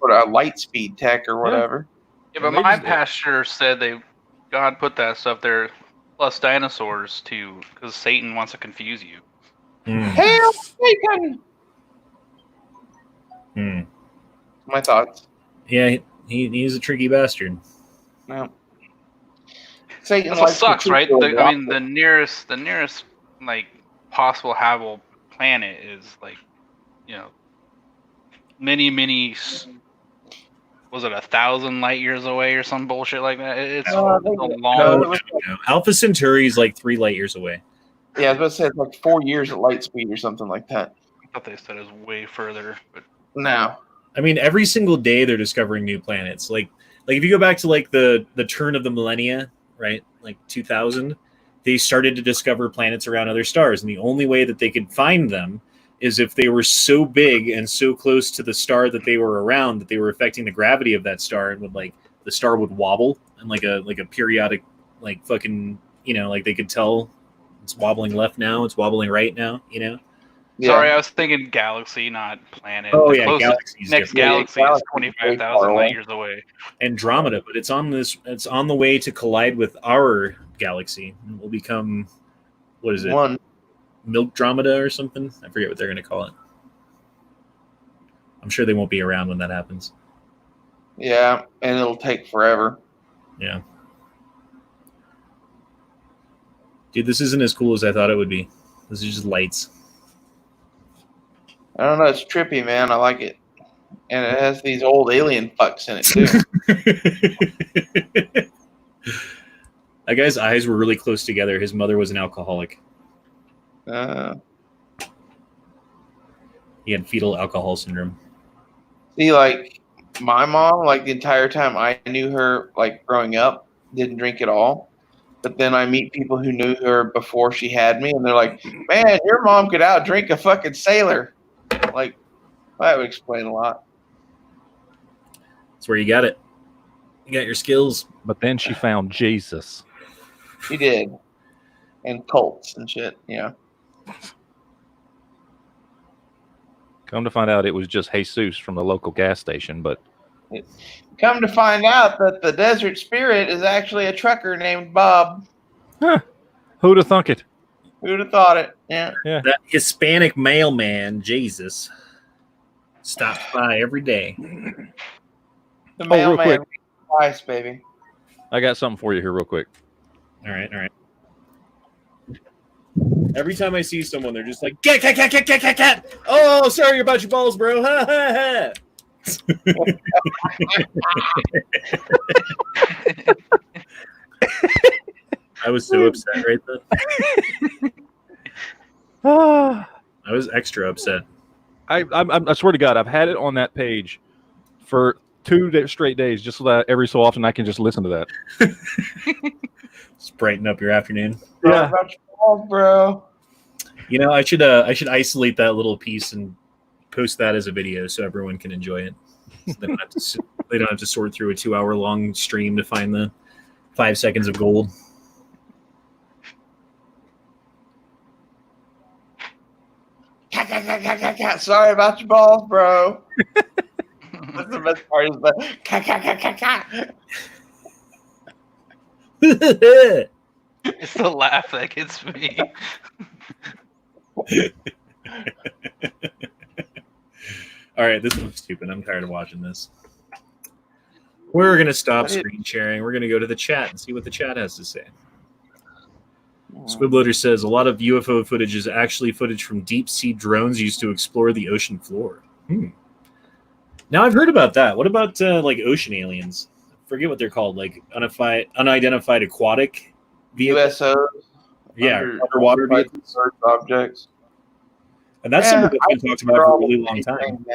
sort of light speed tech or whatever. Yeah, but my pastor said God put that stuff there, plus dinosaurs too, because Satan wants to confuse you. Hail Satan! My thoughts. Yeah, he's a tricky bastard. No. Satan That's what likes sucks, to right? keep I mean, the nearest like possible habitable planet is like, many was it 1,000 light years away or some bullshit like that? It's a long. No. Alpha Centauri is like 3 light years away. Yeah, I was about to say it's like 4 years at light speed or something like that. I thought they said it was way further, but no. I mean, every single day they're discovering new planets. Like if you go back to like the turn of the millennia, right? Like 2000, they started to discover planets around other stars, and the only way that they could find them is if they were so big and so close to the star that they were around that they were affecting the gravity of that star, and would like the star would wobble and like a periodic like fucking like they could tell it's wobbling left now, it's wobbling right now, Yeah. Sorry, I was thinking galaxy, not planet. Oh, The yeah, closest galaxy's next different. galaxy is 25,000 light years away. Andromeda, but it's on the way to collide with our galaxy, and will become, what is it? One. Milkdromeda or something? I forget what they're going to call it. I'm sure they won't be around when that happens. Yeah, and it'll take forever. Yeah. Dude, this isn't as cool as I thought it would be. This is just lights. I don't know. It's trippy, man. I like it. And it has these old alien fucks in it, too. That guy's eyes were really close together. His mother was an alcoholic. He had fetal alcohol syndrome. See, like, my mom, like, the entire time I knew her, like, growing up, didn't drink at all. But then I meet people who knew her before she had me, and they're like, man, your mom could outdrink a fucking sailor. Like, that would explain a lot. That's where you got it. You got your skills. But then she found Jesus. She did. And cults and shit, yeah. Come to find out, it was just Jesus from the local gas station. But come to find out that the desert spirit is actually a trucker named Bob. Huh. Who'd have thunk it? Who'd have thought it? Yeah. That Hispanic mailman, Jesus, stops by every day. The real quick. mailman twice, baby. I got something for you here real quick. All right. Every time I see someone, they're just like, cat. Oh, sorry about your balls, bro. Ha, ha, ha. I was so upset right then. I was extra upset. I swear to God, I've had it on that page for 2 straight days, just so that every so often I can just listen to that. Just brighten up your afternoon. Yeah, about your balls, bro. You know, I should isolate that little piece and post that as a video so everyone can enjoy it. So they don't have to sort through a 2-hour-long stream to find the 5 seconds of gold. Sorry about your balls, bro. That's the best part is the It's the laugh that gets me. All right, this one's stupid. I'm tired of watching this. We're going to stop screen sharing. We're going to go to the chat and see what the chat has to say. Squibloader says a lot of UFO footage is actually footage from deep sea drones used to explore the ocean floor. Now I've heard about that. What about like ocean aliens? I forget what they're called, like unidentified aquatic vehicles. USOs. Yeah, underwater vehicles. Objects. And that's something that's been talked about for a really long time.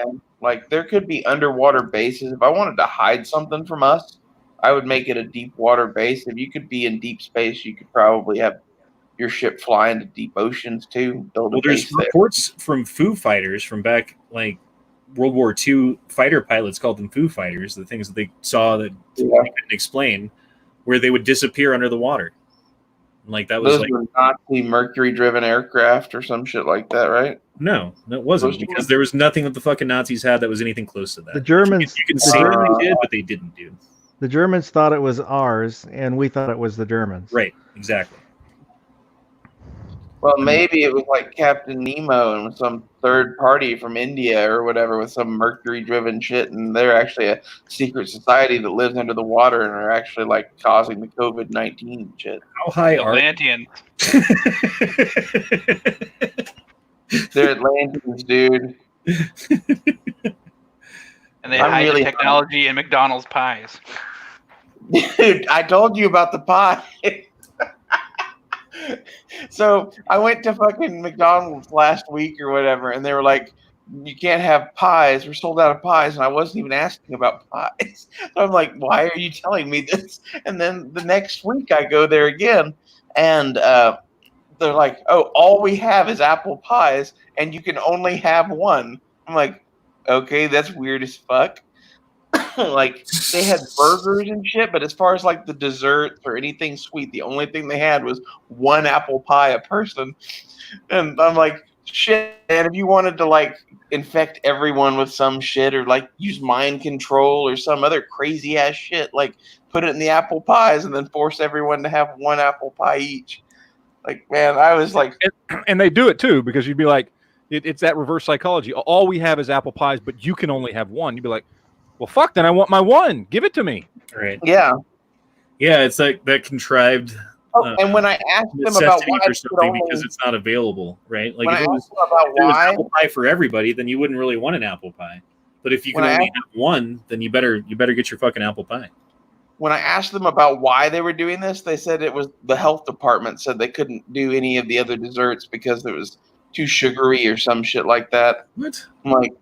Like there could be underwater bases. If I wanted to hide something from us, I would make it a deep water base. If you could be in deep space, you could probably have your ship fly into deep oceans too. Well, there's reports from Foo Fighters from back like World War II. Fighter pilots called them Foo Fighters. The things that they saw that they couldn't explain, where they would disappear under the water. Like that was those like were Nazi Mercury-driven aircraft or some shit like that, right? No, it wasn't, because there was nothing that the fucking Nazis had that was anything close to that. The Germans, you can say that they did, but they didn't, dude. The Germans thought it was ours, and we thought it was the Germans. Right, exactly. Well, maybe it was like Captain Nemo and some third party from India or whatever with some Mercury-driven shit, and they're actually a secret society that lives under the water and are actually like causing the COVID-19 shit. How high are Atlanteans. They're Atlanteans, dude. And they I'm hide really the technology in McDonald's pies. Dude, I told you about the pie. So I went to fucking McDonald's last week or whatever, and they were like, "You can't have pies. We're sold out of pies." And I wasn't even asking about pies. So I'm like, "Why are you telling me this?" And then the next week I go there again, and they're like, "Oh, all we have is apple pies, and you can only have one." I'm like, "Okay, that's weird as fuck." Like they had burgers and shit, but as far as like the desserts or anything sweet, the only thing they had was one apple pie a person. And I'm like, shit, man, if you wanted to like infect everyone with some shit or like use mind control or some other crazy ass shit, like put it in the apple pies and then force everyone to have one apple pie each. Like, man, I was like, and they do it too, because you'd be like, it's that reverse psychology. All we have is apple pies, but you can only have one. You'd be like, well, fuck, then I want my one. Give it to me. right? yeah. Yeah, it's like that contrived. Oh, and when I asked them about necessity why for they could something only, because it's not available, right? Like when if I it asked was, them about if there was why, apple pie for everybody, then you wouldn't really want an apple pie. But if you can When I only have one, then you better get your fucking apple pie. when I asked them about why they were doing this, they said it was the health department said they couldn't do any of the other desserts because it was too sugary or some shit like that. What? I'm like,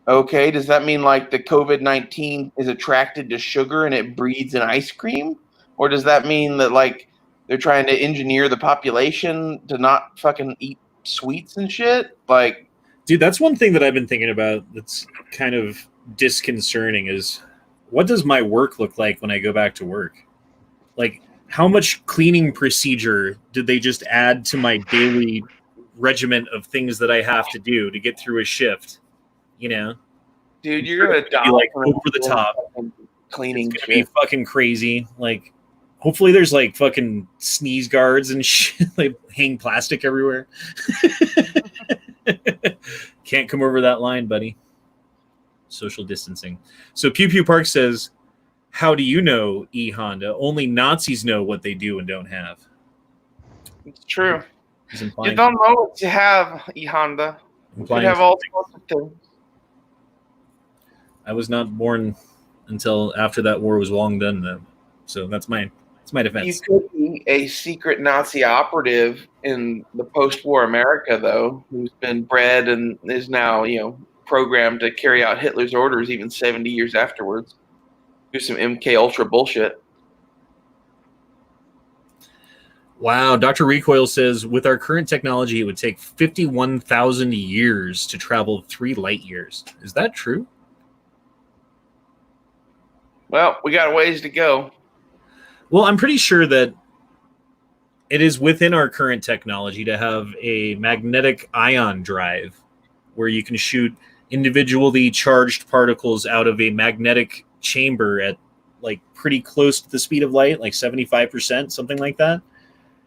okay, does that mean like the COVID-19 is attracted to sugar and it breeds in ice cream? Or does that mean that like they're trying to engineer the population to not fucking eat sweets and shit? Like, Dude, that's one thing that I've been thinking about that's kind of disconcerting is what does my work look like when I go back to work? Like, how much cleaning procedure did they just add to my daily regiment of things that I have to do to get through a shift? You know? dude, you're gonna die Be like from over the top. cleaning It's gonna shit. be fucking crazy. Like, hopefully there's like fucking sneeze guards and shit, like hang plastic everywhere. Can't come over that line, buddy. Social distancing. So Pew Pew Park says, "How do you know, E Honda? Only Nazis know what they do and don't have." It's true. He's You implying, don't know what you have, E Honda. You could implying have all sorts of things. I was not born until after that war was long done, though. So that's my You defense. could be a secret Nazi operative in the post-war America, though, who's been bred and is now, programmed to carry out Hitler's orders even 70 years afterwards. Do some MK Ultra bullshit. Wow, Dr. Recoil says, with our current technology, it would take 51,000 years to travel 3 light years. Is that true? Well, we got a ways to go. Well, I'm pretty sure that it is within our current technology to have a magnetic ion drive where you can shoot individually charged particles out of a magnetic chamber at like pretty close to the speed of light, like 75%, something like that.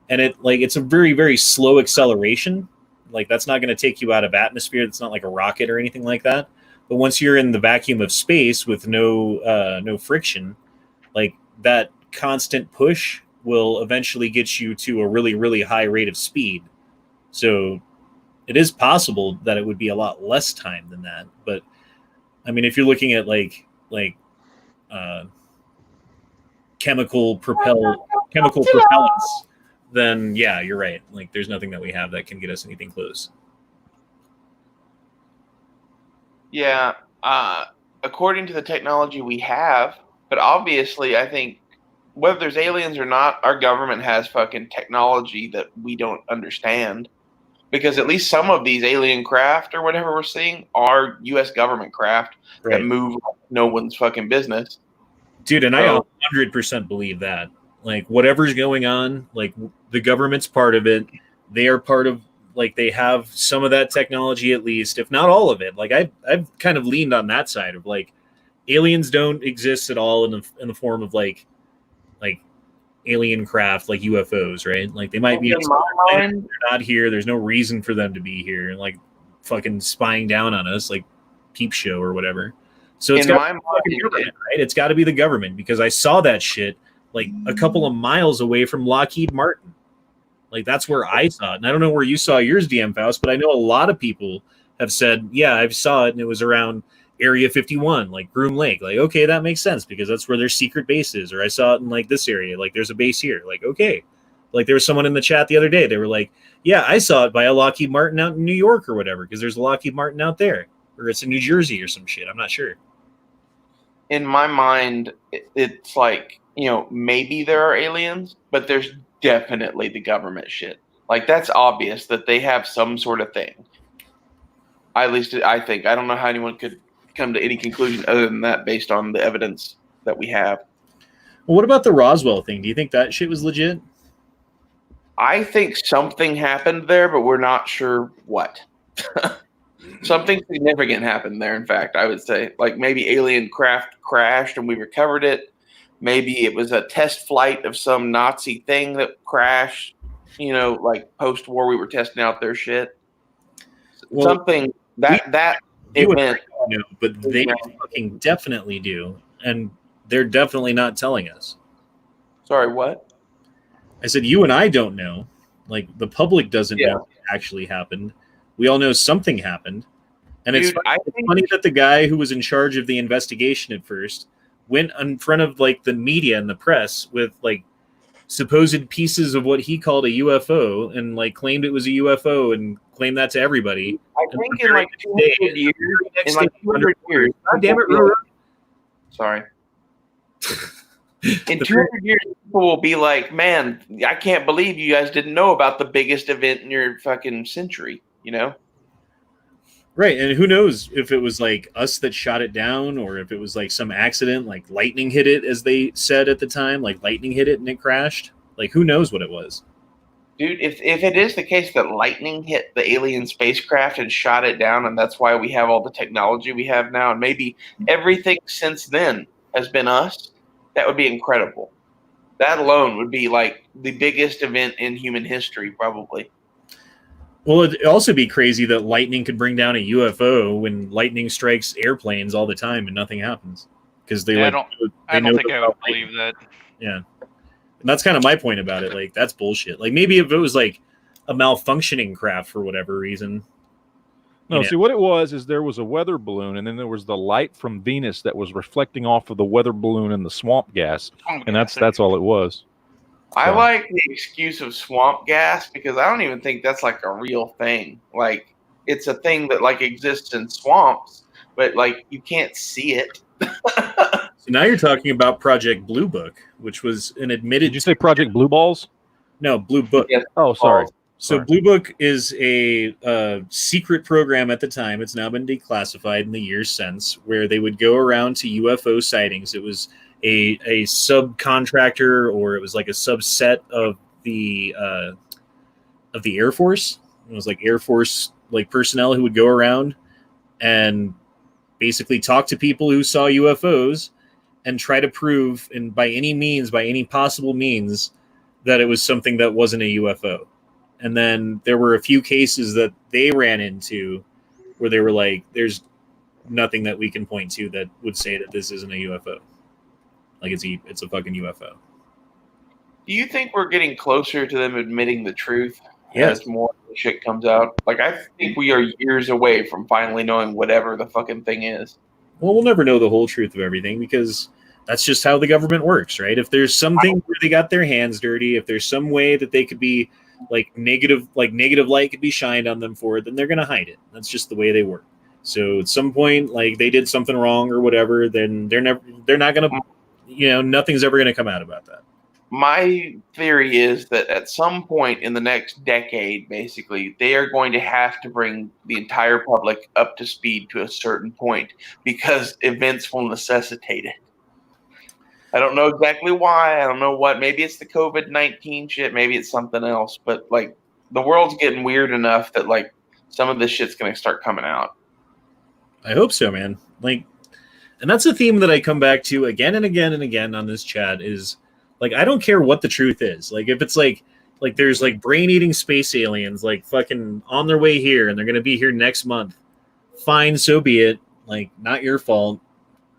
And it's a very, very slow acceleration. Like that's not going to take you out of atmosphere. It's not like a rocket or anything like that. But once you're in the vacuum of space with no friction, like that constant push will eventually get you to a really, really high rate of speed. So it is possible that it would be a lot less time than that. But I mean, if you're looking at like chemical propellants, then yeah, you're right. Like there's nothing that we have that can get us anything close. Yeah, according to the technology we have, but obviously I think whether there's aliens or not, our government has fucking technology that we don't understand. Because at least some of these alien craft or whatever we're seeing are U.S. government craft that move like no one's fucking business. Dude, and I 100% believe that. Like, whatever's going on, like, the government's part of it. They are part of, like, they have some of that technology at least, if not all of it. Like, I've kind of leaned on that side of, like, aliens don't exist at all in the form of, like alien craft like UFOs, right? Like they might be In my mind, they're not here. There's no reason for them to be here, like fucking spying down on us, like Peep Show or whatever. So it's in got my to be the mind, government, right? It's got to be the government because I saw that shit like a couple of miles away from Lockheed Martin. Like that's where I saw it, and I don't know where you saw yours, DM Faust, but I know a lot of people have said, "Yeah, I saw it, and it was around Area 51, like Groom Lake." Like, okay, that makes sense because that's where their secret base is. Or I saw it in like this area, like there's a base here. Like, okay, like there was someone in the chat the other day. They were like, "Yeah, I saw it by a Lockheed Martin out in New York or whatever because there's a Lockheed Martin out there, or it's in New Jersey or some shit." I'm not sure. in my mind, it's like, maybe there are aliens, but there's definitely the government shit. Like that's obvious that they have some sort of thing. At least I think. I don't know how anyone could come to any conclusion other than that based on the evidence that we have. Well, what about the Roswell thing? Do you think that shit was legit? I think something happened there, but we're not sure what. Something significant happened there, in fact, I would say. Like maybe alien craft crashed and we recovered it. Maybe it was a test flight of some Nazi thing that crashed. Like post-war we were testing out their shit. Well, something that event. No, but they fucking definitely do. And they're definitely not telling us. Sorry, what? I said you and I don't know. Like the public doesn't know what actually happened. We all know something happened. And Dude, it's funny that the guy who was in charge of the investigation at first went in front of like the media and the press with like supposed pieces of what he called a UFO and like claimed it was a UFO and claimed that to everybody. I think in like 200 years, God damn it, sorry. In 200 years, people will be like, man, I can't believe you guys didn't know about the biggest event in your fucking century, Right, and who knows if it was like us that shot it down or if it was like some accident, like lightning hit it, as they said at the time, like lightning hit it and it crashed. Like, who knows what it was? Dude, if it is the case that lightning hit the alien spacecraft and shot it down, and that's why we have all the technology we have now, and maybe everything since then has been us, that would be incredible. That alone would be like the biggest event in human history, probably. Well, it'd also be crazy that lightning could bring down a UFO when lightning strikes airplanes all the time and nothing happens because they I don't think I would believe that. Yeah, and that's kind of my point about it. Like that's bullshit. Like maybe if it was like a malfunctioning craft for whatever reason. No, see what it was is there was a weather balloon, and then there was the light from Venus that was reflecting off of the weather balloon and the swamp gas, and that's all it was. I like the excuse of swamp gas because I don't even think that's like a real thing. Like it's a thing that like exists in swamps, but like you can't see it. So now you're talking about Project Blue Book, which was an admitted. Did you say Project Blue Balls? No, Blue Book. Yes, oh, sorry. So Blue Book is a secret program at the time. It's now been declassified in the years since, where they would go around to UFO sightings. It was a subcontractor, or it was like a subset of the Air Force. It was like Air Force like personnel who would go around and basically talk to people who saw UFOs and try to prove, and by any possible means, that it was something that wasn't a UFO. And then there were a few cases that they ran into where they were like, there's nothing that we can point to that would say that this isn't a UFO. Like it's a fucking UFO. Do you think we're getting closer to them admitting the truth Yes. as more shit comes out? Like, I think we are years away from finally knowing whatever the fucking thing is. Well, we'll never know the whole truth of everything because that's just how the government works, right? If there's something where they got their hands dirty, if there's some way that they could be like negative light could be shined on them for it, then they're going to hide it. That's just the way they work. So at some point, like they did something wrong or whatever, then they're not going to, nothing's ever going to come out about that. My theory is that at some point in the next decade, basically, they are going to have to bring the entire public up to speed to a certain point because events will necessitate it. I don't know exactly why. I don't know what. Maybe it's the COVID-19 shit. Maybe it's something else. But, like, the world's getting weird enough that, like, some of this shit's going to start coming out. I hope so, man. Like, and that's a theme that I come back to again and again and again on this chat is Like, I don't care what the truth is. Like, if it's like there's like brain-eating space aliens like fucking on their way here and they're gonna be here next month, fine, so be it. Like, not your fault.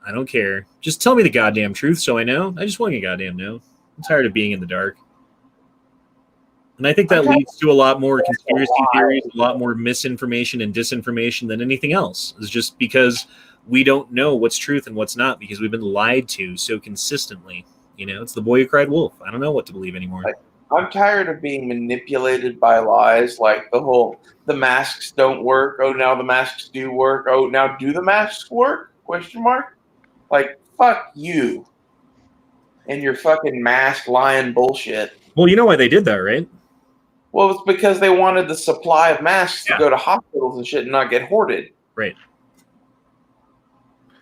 I don't care. Just tell me the goddamn truth so I know. I just want you to goddamn know. I'm tired of being in the dark. And I think that leads to a lot more conspiracy theories, a lot more misinformation and disinformation than anything else. It's just because we don't know what's truth and what's not because we've been lied to so consistently. You know, it's the boy who cried wolf. I don't know what to believe anymore. I'm tired of being manipulated by lies, like the masks don't work. Oh, now the masks do work. Oh, now do the masks work? Question mark. Like, fuck you and your fucking mask lying bullshit. Well, you know why they did that, right? Well, it's because they wanted the supply of masks to go to hospitals and shit and not get hoarded. Right.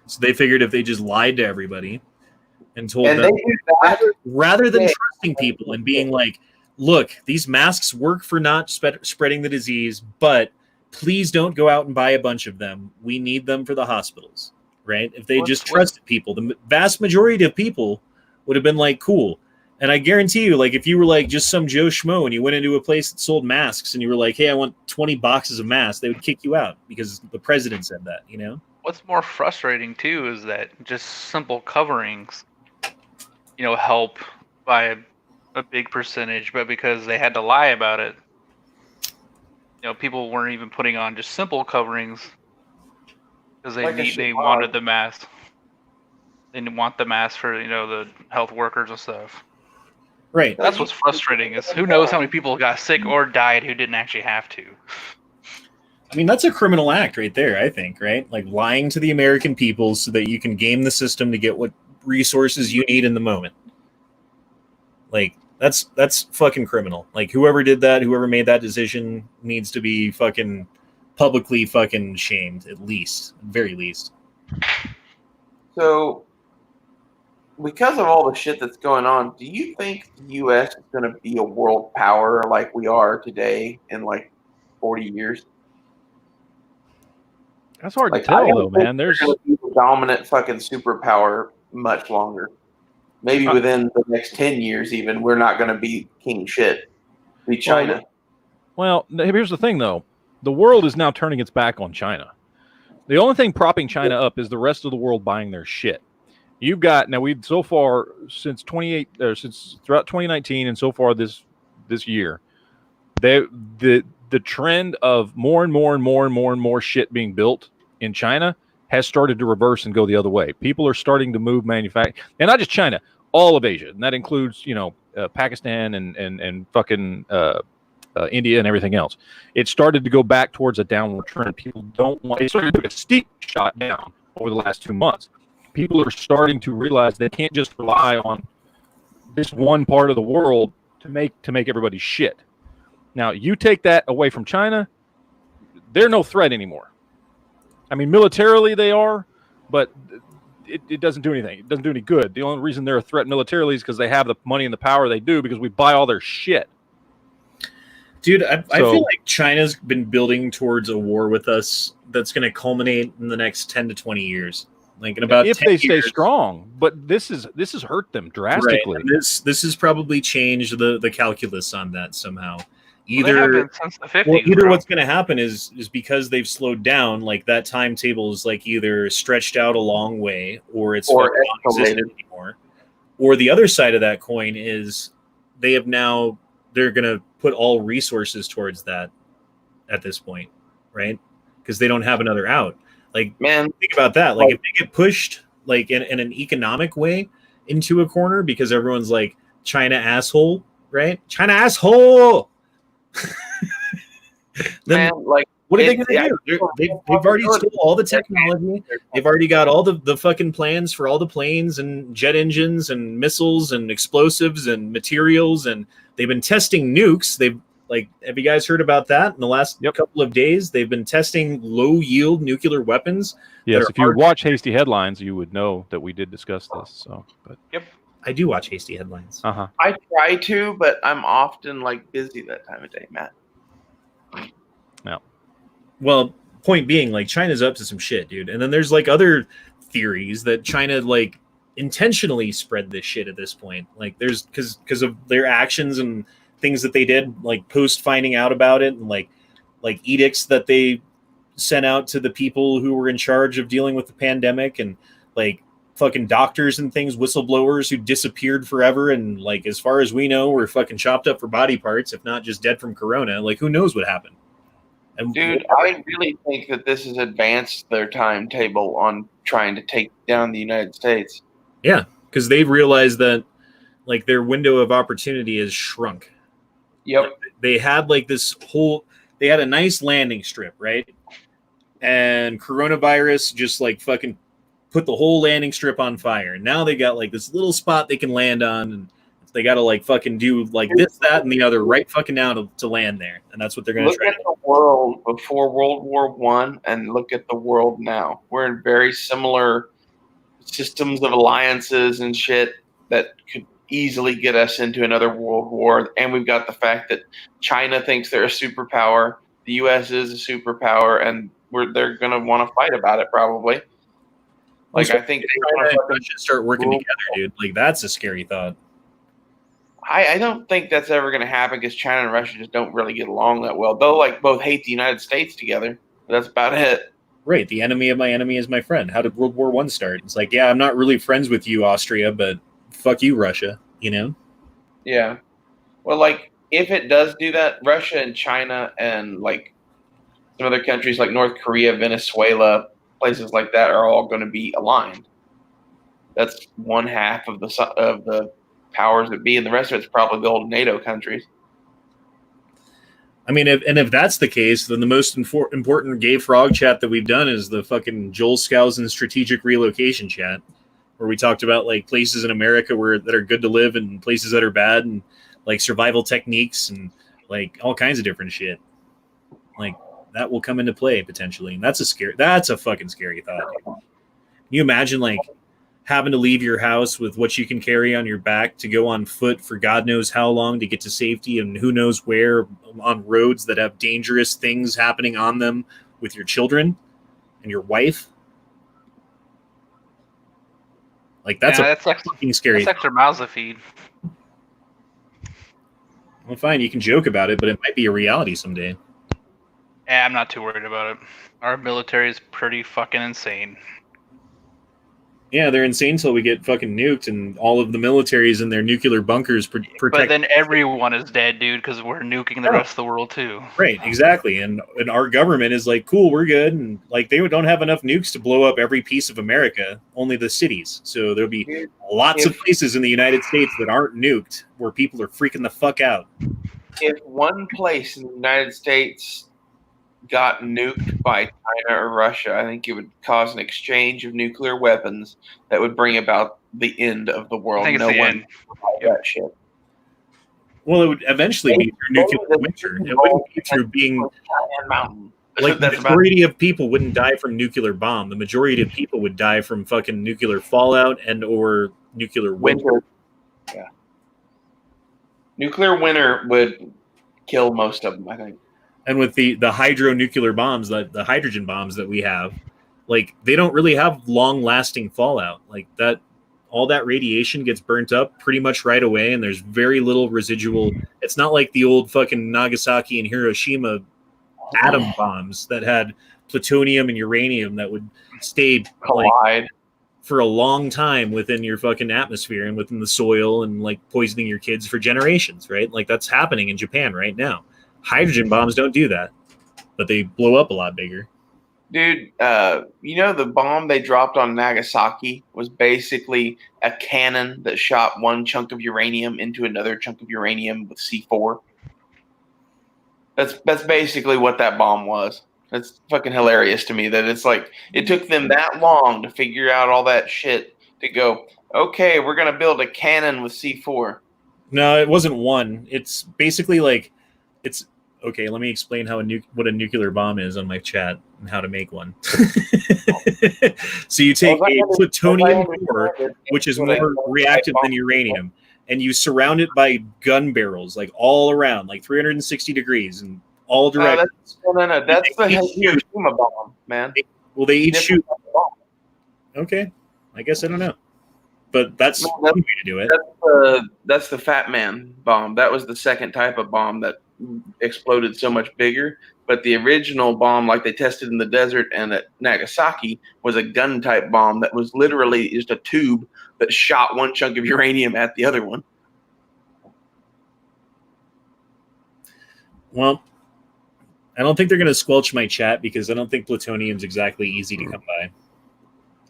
So they figured if they just lied to everybody and told them, rather than trusting people and being like, look, these masks work for not spreading the disease, but please don't go out and buy a bunch of them. We need them for the hospitals, right? If they just trusted people, the vast majority of people would have been like, cool. And I guarantee you, like, if you were like just some Joe Schmo and you went into a place that sold masks and you were like, hey, I want 20 boxes of masks, they would kick you out because the president said that, you know? What's more frustrating, too, is that just simple coverings, help by a big percentage, but because they had to lie about it, people weren't even putting on just simple coverings because they wanted the mask. They didn't want the mask for, the health workers and stuff. Right. That's what's frustrating is who knows how many people got sick or died who didn't actually have to. I mean, that's a criminal act right there, I think, right? Like lying to the American people so that you can game the system to get what resources you need in the moment. Like, that's fucking criminal. Like, whoever did that, whoever made that decision needs to be fucking publicly fucking shamed, at very least. So, because of all the shit that's going on, do you think the U.S. is going to be a world power like we are today in like 40 years? That's hard to tell, though, man. There's going to be a dominant fucking superpower much longer. Maybe within the next 10 years, even, we're not going to be king shit. Be China. Well, here's the thing, though. The world is now turning its back on China. The only thing propping China up is the rest of the world buying their shit. You've got we've so far since throughout 2019 and so far this year, the trend of more and more shit being built in China has started to reverse and go the other way. People are starting to move manufacturing, and not just China, all of Asia, and that includes Pakistan and fucking India and everything else. It started to go back towards a downward trend. People don't want. It started to take a steep shot down over the last 2 months. People are starting to realize they can't just rely on this one part of the world to make everybody shit. Now, you take that away from China, they're no threat anymore. I mean, militarily they are, but it doesn't do anything. It doesn't do any good. The only reason they're a threat militarily is because they have the money and the power they do because we buy all their shit. Dude, I feel like China's been building towards a war with us that's going to culminate in the next 10 to 20 years. Like in about if 10 they stay years. Strong, but this has hurt them drastically. Right. This has probably changed the calculus on that somehow. Either since the 50s, what's going to happen is because they've slowed down, like that timetable is like either stretched out a long way or it's not existent anymore. Or the other side of that coin is they're going to put all resources towards that at this point, right? Because they don't have another out. Like, man, think about that. Like, if they get pushed like in an economic way into a corner because everyone's like China asshole, right? China asshole. Then what are they going to do? They've already stole all the technology. They've already got all the fucking plans for all the planes and jet engines and missiles and explosives and materials, and they've been testing nukes. Have you guys heard about that in the last couple of days? They've been testing low-yield nuclear weapons. Yes, if you watch Hasty Headlines, you would know that we did discuss this. I do watch Hasty Headlines. I try to, but I'm often busy that time of day, Matt. No. Well, point being, China's up to some shit, dude. And then there's other theories that China intentionally spread this shit at this point. Like there's because of their actions and things that they did, like post finding out about it, and like edicts that they sent out to the people who were in charge of dealing with the pandemic, and like fucking doctors and things, whistleblowers who disappeared forever, and like as far as we know were fucking chopped up for body parts, if not just dead from corona. Like who knows what happened. And dude, I really think that this has advanced their timetable on trying to take down the United States. Yeah, because they've realized that like their window of opportunity has shrunk. Yep. Like, they had like they had a nice landing strip, right? And coronavirus just like fucking put the whole landing strip on fire. Now they got like this little spot they can land on, and they got to like fucking do like this, that, and the other right fucking now to land there. And that's what they're going to try. Look at the world before World War I and look at the world now. We're in very similar systems of alliances and shit that could easily get us into another world war. And we've got the fact that China thinks they're a superpower. The U.S. is a superpower, and they're going to want to fight about it probably. Like, I think they should start working together, dude. Like, that's a scary thought. I don't think that's ever going to happen because China and Russia just don't really get along that well. They'll like both hate the United States together. But that's about it. Right. The enemy of my enemy is my friend. How did World War I start? It's like, yeah, I'm not really friends with you, Austria, but fuck you, Russia, you know? Yeah. Well, like, if it does do that, Russia and China and, like, some other countries like North Korea, Venezuela, places like that are all going to be aligned. That's one half of the powers that be, and the rest of it's probably the old NATO countries. I mean, if that's the case, then the most important gay frog chat that we've done is the fucking Joel Skousen strategic relocation chat, where we talked about like places in America that are good to live and places that are bad, and like survival techniques and like all kinds of different shit. Like that will come into play potentially, and that's a fucking scary thought. Can you imagine like having to leave your house with what you can carry on your back to go on foot for God knows how long to get to safety, and who knows where, on roads that have dangerous things happening on them with your children and your wife? Like that's fucking scary. That's extra mouths to feed. Well, fine, you can joke about it, but it might be a reality someday. Yeah, I'm not too worried about it. Our military is pretty fucking insane. Yeah, they're insane until we get fucking nuked and all of the militaries in their nuclear bunkers protect. But then everyone is dead, dude, because we're nuking the rest of the world too. Right, exactly. And our government is like, cool, we're good. And like they don't have enough nukes to blow up every piece of America, only the cities. So there'll be lots of places in the United States that aren't nuked where people are freaking the fuck out. If one place in the United States got nuked by China or Russia, I think it would cause an exchange of nuclear weapons that would bring about the end of the world. I think it's the end. That shit. Well, it would eventually be through nuclear winter. It wouldn't be through being mountain. Like the majority of people wouldn't die from nuclear bomb. The majority of people would die from fucking nuclear fallout and or nuclear winter. Yeah. Nuclear winter would kill most of them, I think. And with the hydronuclear bombs, the hydrogen bombs that we have, like they don't really have long-lasting fallout. Like that, all that radiation gets burnt up pretty much right away, and there's very little residual. It's not like the old fucking Nagasaki and Hiroshima atom bombs that had plutonium and uranium that would stay collide for a long time within your fucking atmosphere and within the soil and like poisoning your kids for generations, right? Like that's happening in Japan right now. Hydrogen bombs don't do that, but they blow up a lot bigger. Dude, you know the bomb they dropped on Nagasaki was basically a cannon that shot one chunk of uranium into another chunk of uranium with C4. That's basically what that bomb was. That's fucking hilarious to me that it's like it took them that long to figure out all that shit to go, okay, we're going to build a cannon with C4. No, it wasn't one. It's basically like it's okay, let me explain what a nuclear bomb is on my chat and how to make one. So you take a plutonium core, which is more reactive than uranium, and you surround it by gun barrels, like all around, like 360 degrees and all directions. No. That's the Hiroshima bomb, man. Well, they each shoot. Okay, I guess I don't know. but that's No, one way to do it. That's the Fat Man bomb. That was the second type of bomb that exploded so much bigger. But the original bomb, like they tested in the desert and at Nagasaki, was a gun type bomb that was literally just a tube that shot one chunk of uranium at the other one. Well, I don't think they're going to squelch my chat because I don't think plutonium's exactly easy to come by.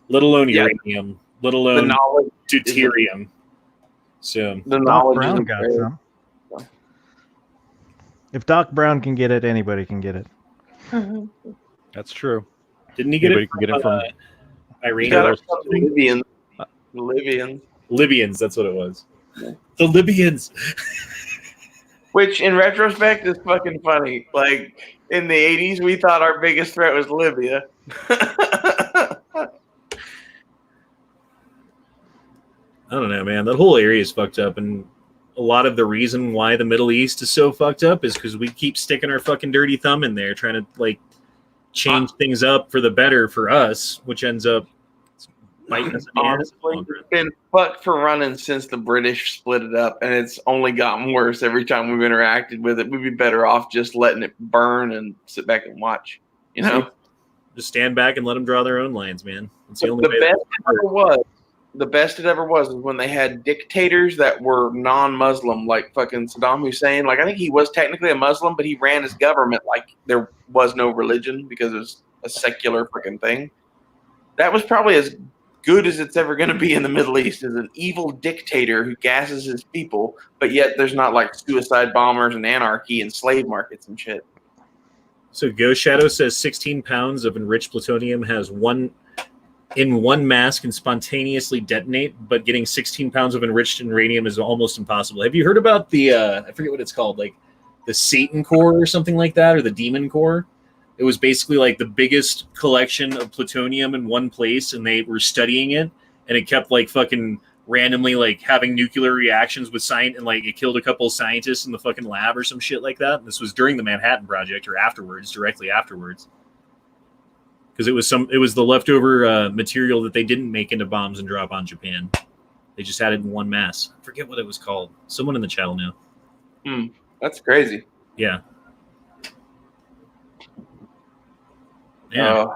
Let alone uranium, let alone deuterium. So The Doc knowledge Brown isn't got there. some. If Doc Brown can get it, anybody can get it. That's true. Didn't he get Anybody it can get it from He got Iranian? it from the Libyans. Libyans, that's what it was. The Libyans. Which, in retrospect, is fucking funny. Like, in the 80s, we thought our biggest threat was Libya. I don't know, man. That whole area is fucked up, and a lot of the reason why the Middle East is so fucked up is because we keep sticking our fucking dirty thumb in there, trying to like change things up for the better for us, which ends up biting us in the ass. Honestly, it's been fucked for running since the British split it up, and it's only gotten worse every time we've interacted with it. We'd be better off just letting it burn and sit back and watch. You know, just stand back and let them draw their own lines, man. It's the only the way. best it ever was is when they had dictators that were non-Muslim, like fucking Saddam Hussein. Like, I think he was technically a Muslim, but he ran his government like there was no religion because it was a secular freaking thing. That was probably as good as it's ever going to be in the Middle East, is an evil dictator who gasses his people, but yet there's not like suicide bombers and anarchy and slave markets and shit. So Ghost Shadow says 16 pounds of enriched plutonium has one mass can spontaneously detonate, but getting 16 pounds of enriched uranium is almost impossible. Have you heard about the I forget what it's called, like the Satan core or something like that, or the demon core? It was basically like the biggest collection of plutonium in one place, and they were studying it, and it kept like fucking randomly like having nuclear reactions with science, and like it killed a couple of scientists in the fucking lab or some shit like that. And this was during the Manhattan Project or afterwards, directly afterwards. Because it was the leftover material that they didn't make into bombs and drop on Japan. They just had it in one mass. I forget what it was called. Someone in the channel now. That's crazy. Yeah. Yeah.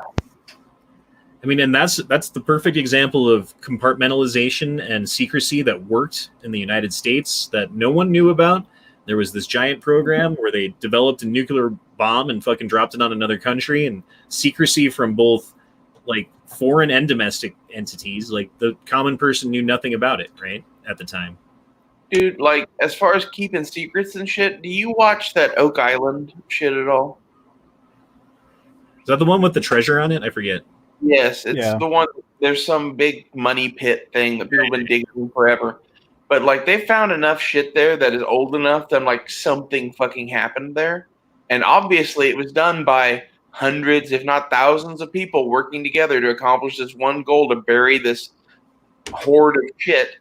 I mean, and that's the perfect example of compartmentalization and secrecy that worked in the United States that no one knew about. There was this giant program where they developed a nuclear bomb and fucking dropped it on another country, and secrecy from both like foreign and domestic entities. Like the common person knew nothing about it, right? At the time. Dude, like as far as keeping secrets and shit, do you watch that Oak Island shit at all? Is that the one with the treasure on it? I forget. Yes, it's the one. There's some big money pit thing that people have been digging forever. But like they found enough shit there that is old enough that like something fucking happened there. And obviously it was done by hundreds, if not thousands of people working together to accomplish this one goal, to bury this hoard of shit.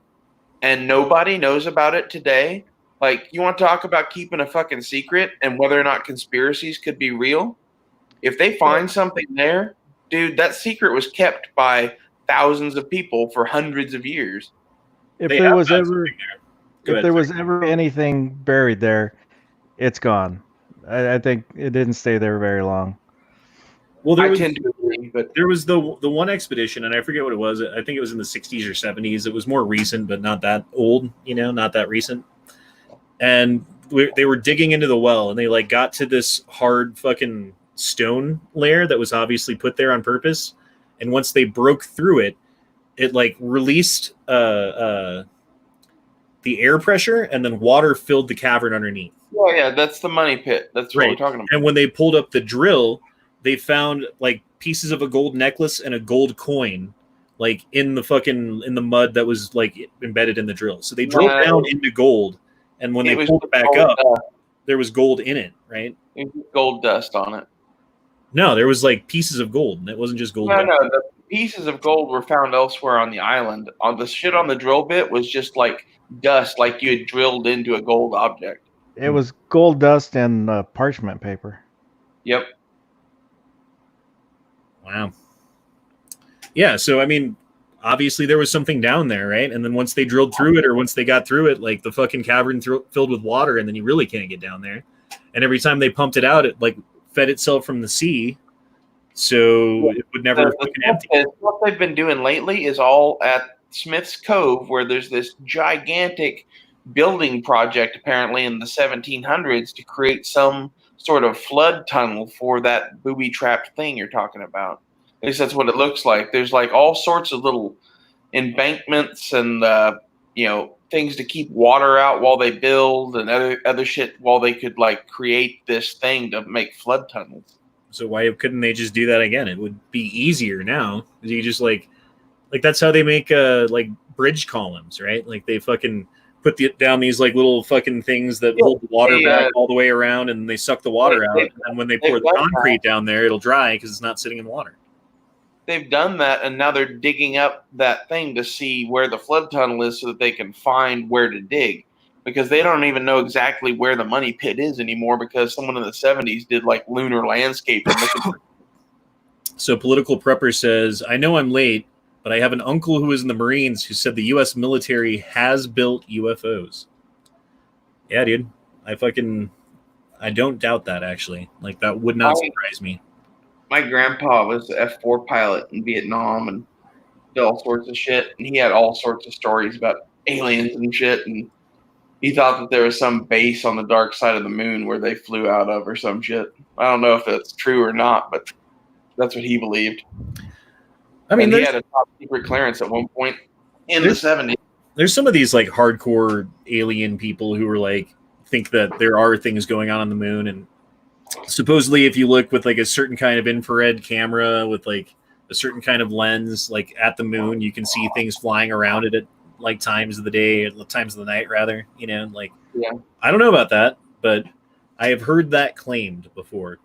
And nobody knows about it today. Like, you want to talk about keeping a fucking secret and whether or not conspiracies could be real? If they find something there, dude, that secret was kept by thousands of people for hundreds of years. If there was ever anything buried there, it's gone. I think it didn't stay there very long. Well, I tend to agree, but there was the one expedition, and I forget what it was. I think it was in the 60s or 70s. It was more recent, but not that old, not that recent. And they were digging into the well, and they like got to this hard fucking stone layer that was obviously put there on purpose. And once they broke through it, it like released the air pressure, and then water filled the cavern underneath. Oh yeah, that's the money pit. That's what we're talking about. And when they pulled up the drill, they found like pieces of a gold necklace and a gold coin, like in the mud that was like embedded in the drill. So they drilled down into gold, and when they pulled it back up, there was gold in it, right? It was gold dust on it. No, there was like pieces of gold, and it wasn't just gold. No, the pieces of gold were found elsewhere on the island. On the shit on the drill bit was just like dust, like you had drilled into a gold object. It was gold dust and parchment paper. Yep. Wow. Yeah, so I mean, obviously there was something down there, right? And then once they drilled through it, or once they got through it, like the fucking cavern filled with water, and then you really can't get down there. And every time they pumped it out, it like fed itself from the sea, so it would never fucking empty. What they've been doing lately is all at Smith's Cove, where there's this gigantic building project apparently in the 1700s to create some sort of flood tunnel for that booby-trapped thing you're talking about. At least that's what it looks like. There's like all sorts of little embankments and things to keep water out while they build, and other shit while they could like create this thing to make flood tunnels. So why couldn't they just do that again? It would be easier now. You just like that's how they make like bridge columns, right? Like they fucking put down these like little fucking things that hold the water back all the way around, and they suck the water out. And when they pour the concrete down there, it'll dry because it's not sitting in water. They've done that, and now they're digging up that thing to see where the flood tunnel is so that they can find where to dig, because they don't even know exactly where the money pit is anymore, because someone in the 70s did like lunar landscaping. So Political Prepper says, I know I'm late, but I have an uncle who was in the Marines who said the U.S. military has built UFOs. Yeah, dude. I don't doubt that, actually. Like, that would not surprise me. My grandpa was an F-4 pilot in Vietnam and did all sorts of shit, and he had all sorts of stories about aliens and shit, and he thought that there was some base on the dark side of the moon where they flew out of or some shit. I don't know if that's true or not, but that's what he believed. I mean, he had a top secret clearance at one point in the 70s. There's some of these like hardcore alien people who are like think that there are things going on the moon, and supposedly if you look with like a certain kind of infrared camera with like a certain kind of lens like at the moon, you can see things flying around it at like times of the day, or times of the night rather, like I don't know about that, but I have heard that claimed before.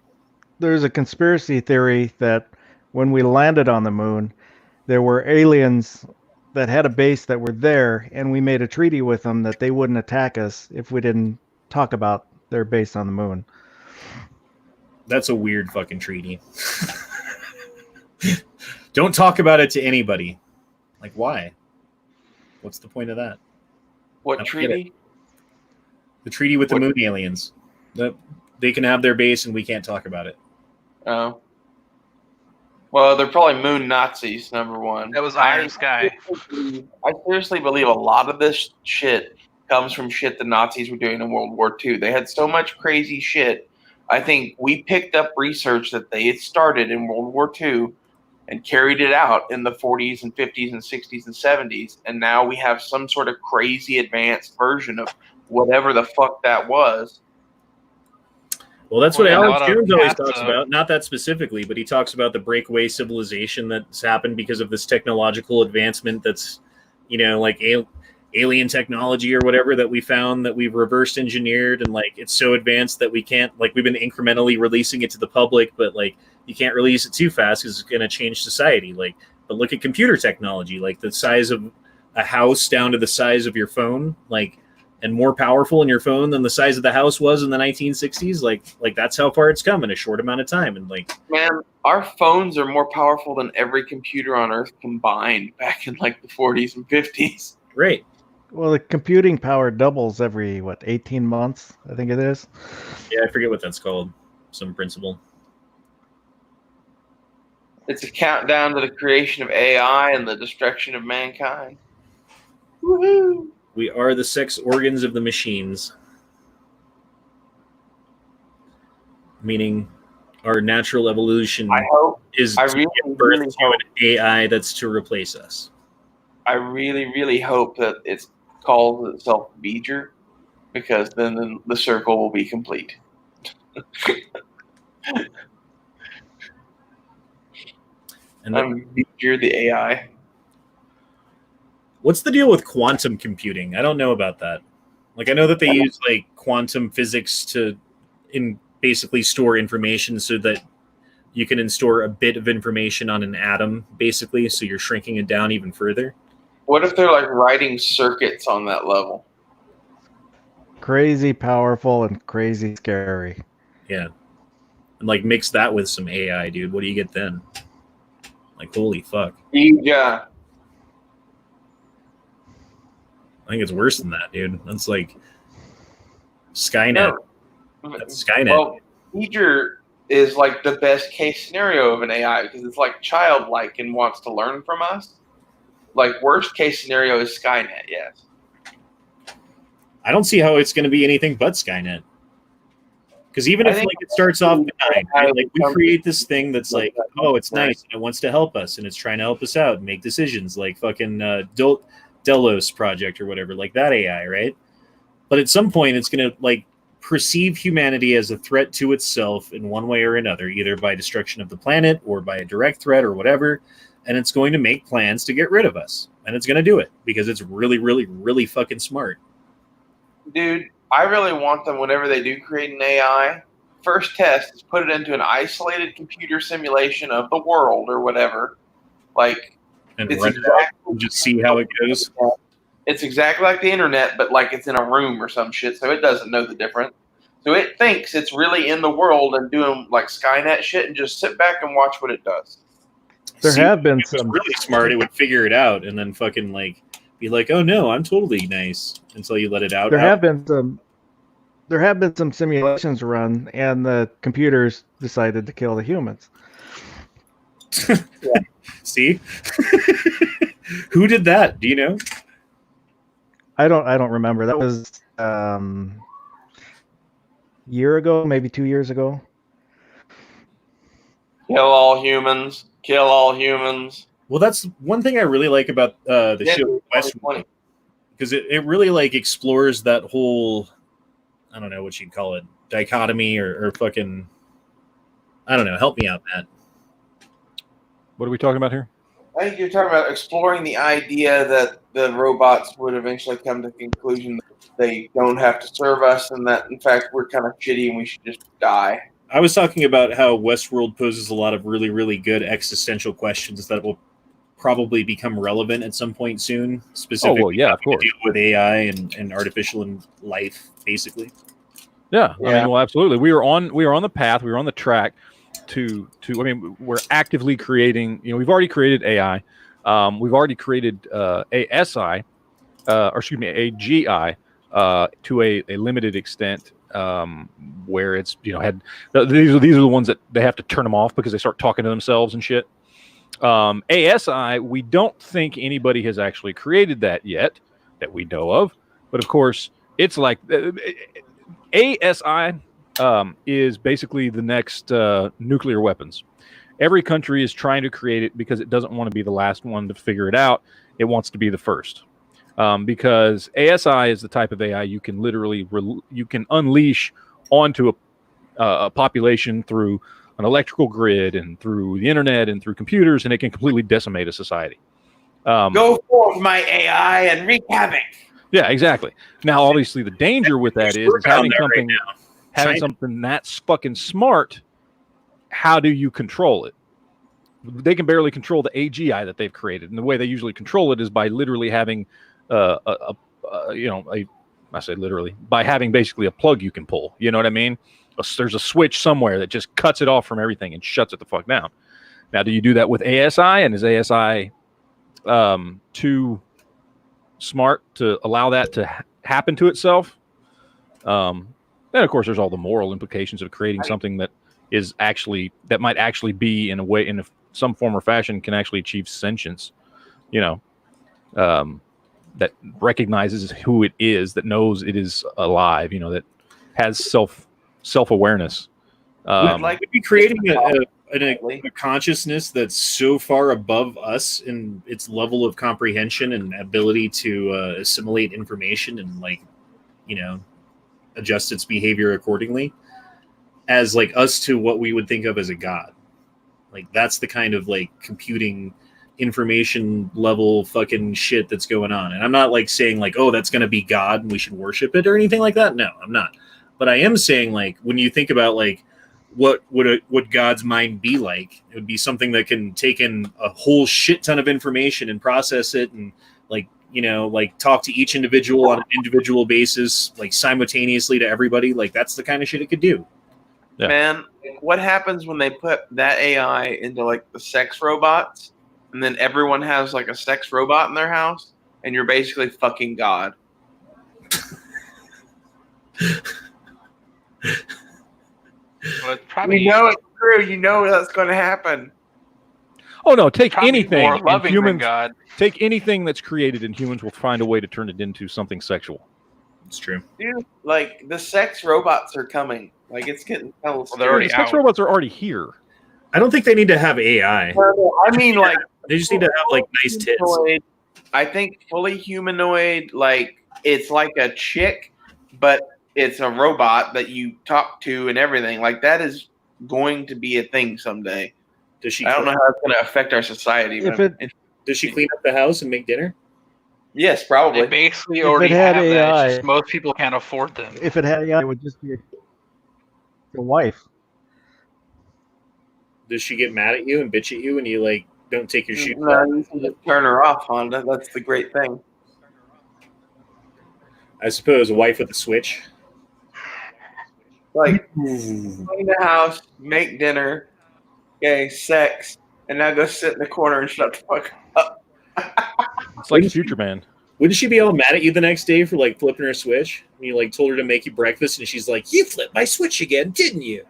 There's a conspiracy theory that when we landed on the moon, there were aliens that had a base that were there, and we made a treaty with them that they wouldn't attack us if we didn't talk about their base on the moon. That's a weird fucking treaty. Don't talk about it to anybody. Like, why? What's the point of that? What treaty? The treaty with the moon aliens. They can have their base and we can't talk about it. Oh. Well, they're probably moon Nazis, number one. That was Iron Sky. I seriously believe a lot of this shit comes from shit the Nazis were doing in World War II. They had so much crazy shit. I think we picked up research that they had started in World War II and carried it out in the 40s and 50s and 60s and 70s. And now we have some sort of crazy advanced version of whatever the fuck that was. Well, that's what Alex Jones always talks about. Not that specifically, but he talks about the breakaway civilization that's happened because of this technological advancement that's, like alien technology or whatever that we found that we've reverse engineered, and like it's so advanced that we can't, like, we've been incrementally releasing it to the public, but like you can't release it too fast because it's going to change society. Like, but look at computer technology, like the size of a house down to the size of your phone, like, and more powerful in your phone than the size of the house was in the 1960s. Like that's how far it's come in a short amount of time. And like, man, our phones are more powerful than every computer on Earth combined back in like the 40s and 50s. Right. Well, the computing power doubles every 18 months, I think it is. Yeah, I forget what that's called. Some principle. It's a countdown to the creation of AI and the destruction of mankind. Woohoo! We are the sex organs of the machines. Meaning our natural evolution is to give birth to an AI that's to replace us. I really, really hope that it calls itself Beeger, because then the circle will be complete. And Beeger, the AI. What's the deal with quantum computing? I don't know about that. Like, I know that they use like quantum physics to basically store information so that you can store a bit of information on an atom, basically, so you're shrinking it down even further. What if they're like writing circuits on that level? Crazy powerful and crazy scary. Yeah. And like mix that with some AI, dude. What do you get then? Like, holy fuck. Yeah. I think it's worse than that, dude. That's like Skynet. No. That's Skynet. Well, Teacher is like the best case scenario of an AI because it's like childlike and wants to learn from us. Like worst case scenario is Skynet, yes. I don't see how it's going to be anything but Skynet. Because even if like it starts off benign, right? Like we create this thing that's like, oh, it's nice and it wants to help us and it's trying to help us out and make decisions, like fucking Delos project or whatever, like that AI, right? But at some point, it's going to like perceive humanity as a threat to itself in one way or another, either by destruction of the planet or by a direct threat or whatever. And it's going to make plans to get rid of us, and it's going to do it because it's really, really, really fucking smart. Dude, I really want them, whenever they do create an AI, first test is put it into an isolated computer simulation of the world or whatever. Like, And it's run it out and just see how it goes. It's exactly like the internet, but like it's in a room or some shit, so it doesn't know the difference. So it thinks it's really in the world and doing like Skynet shit and just sit back and watch what it does. There have been if it was some really smart. It would figure it out and then fucking like be like, "Oh no, I'm totally nice," until you let it out. There have been some simulations run, and the computers decided to kill the humans. See, who did that? Do you know? I don't remember. That was year ago, maybe 2 years ago. Kill all humans. Kill all humans. Well, that's one thing I really like about the show Westworld, because it really like explores that whole, I don't know what you'd call it, dichotomy or fucking, I don't know. Help me out, Matt. What are we talking about here? I think you're talking about exploring the idea that the robots would eventually come to the conclusion that they don't have to serve us and that, in fact, we're kind of shitty and we should just die. I was talking about how Westworld poses a lot of really, really good existential questions that will probably become relevant at some point soon. Specifically, of course, to deal with AI and artificial life, basically. Yeah, I mean, well, absolutely. We are on the path. We are on the track to. I mean, we're actively creating. You know, we've already created AI. We've already created ASI, or excuse me, AGI, to a limited extent. Where it's had these are the ones that they have to turn them off because they start talking to themselves and shit. ASI, we don't think anybody has actually created that yet that we know of, but of course it's like ASI is basically the next nuclear weapons. Every country is trying to create it because it doesn't want to be the last one to figure it out. It wants to be the first. Because ASI is the type of AI you can literally you can unleash onto a population through an electrical grid and through the internet and through computers, and it can completely decimate a society. Go forth, my AI, and wreak havoc. Yeah, exactly. Now, obviously, the danger with that is having something that's fucking smart. How do you control it? They can barely control the AGI that they've created, and the way they usually control it is by literally having I say literally by having basically a plug you can pull. You know what I mean? There's a switch somewhere that just cuts it off from everything and shuts it the fuck down. Now, do you do that with ASI? And is ASI too smart to allow that to happen to itself? Then, of course, there's all the moral implications of creating something that might actually be in a way, in some form or fashion, can actually achieve sentience. That recognizes who it is, that knows it is alive. That has self-awareness. Would be creating a consciousness that's so far above us in its level of comprehension and ability to assimilate information and adjust its behavior accordingly, as like us to what we would think of as a god. Like that's the kind of like computing information level fucking shit that's going on. And I'm not like saying like, oh, that's going to be God and we should worship it or anything like that. No, I'm not. But I am saying like when you think about like what would God's mind be like, it would be something that can take in a whole shit ton of information and process it and like talk to each individual on an individual basis, like simultaneously to everybody. Like that's the kind of shit it could do. Yeah. Man, what happens when they put that AI into like the sex robots and then everyone has like a sex robot in their house and you're basically fucking God. Well, it's probably You know it's true. You know that's going to happen. Oh no! Take probably anything, more and loving than humans. God. Take anything that's created, and humans will find a way to turn it into something sexual. It's true. Dude, like the sex robots are coming. Like it's getting kind of They're already Sex out. robots are already here. I don't think they need to have AI. I mean, like They just need to have like nice tits. humanoid, I think fully humanoid, like it's like a chick, but it's a robot that you talk to and everything. Like that is going to be a thing someday. Does she? I don't know how it's going to affect our society. If But Does she clean up the house and make dinner? yes, They probably. basically If already it had have that. AI It's just most people can't afford them. If it had AI, it would just be a wife. Does she get mad at you and bitch at you when you like don't take your shoes No, off? you can just turn her off, Honda. That's the great thing. I suppose a wife with a switch. Like clean the house, make dinner, okay, sex, and now go sit in the corner and shut the fuck up. It's like Future Man. Wouldn't she be all mad at you the next day for like flipping her switch? And you like told her to make you breakfast, and she's like, "You flipped my switch again, didn't you?"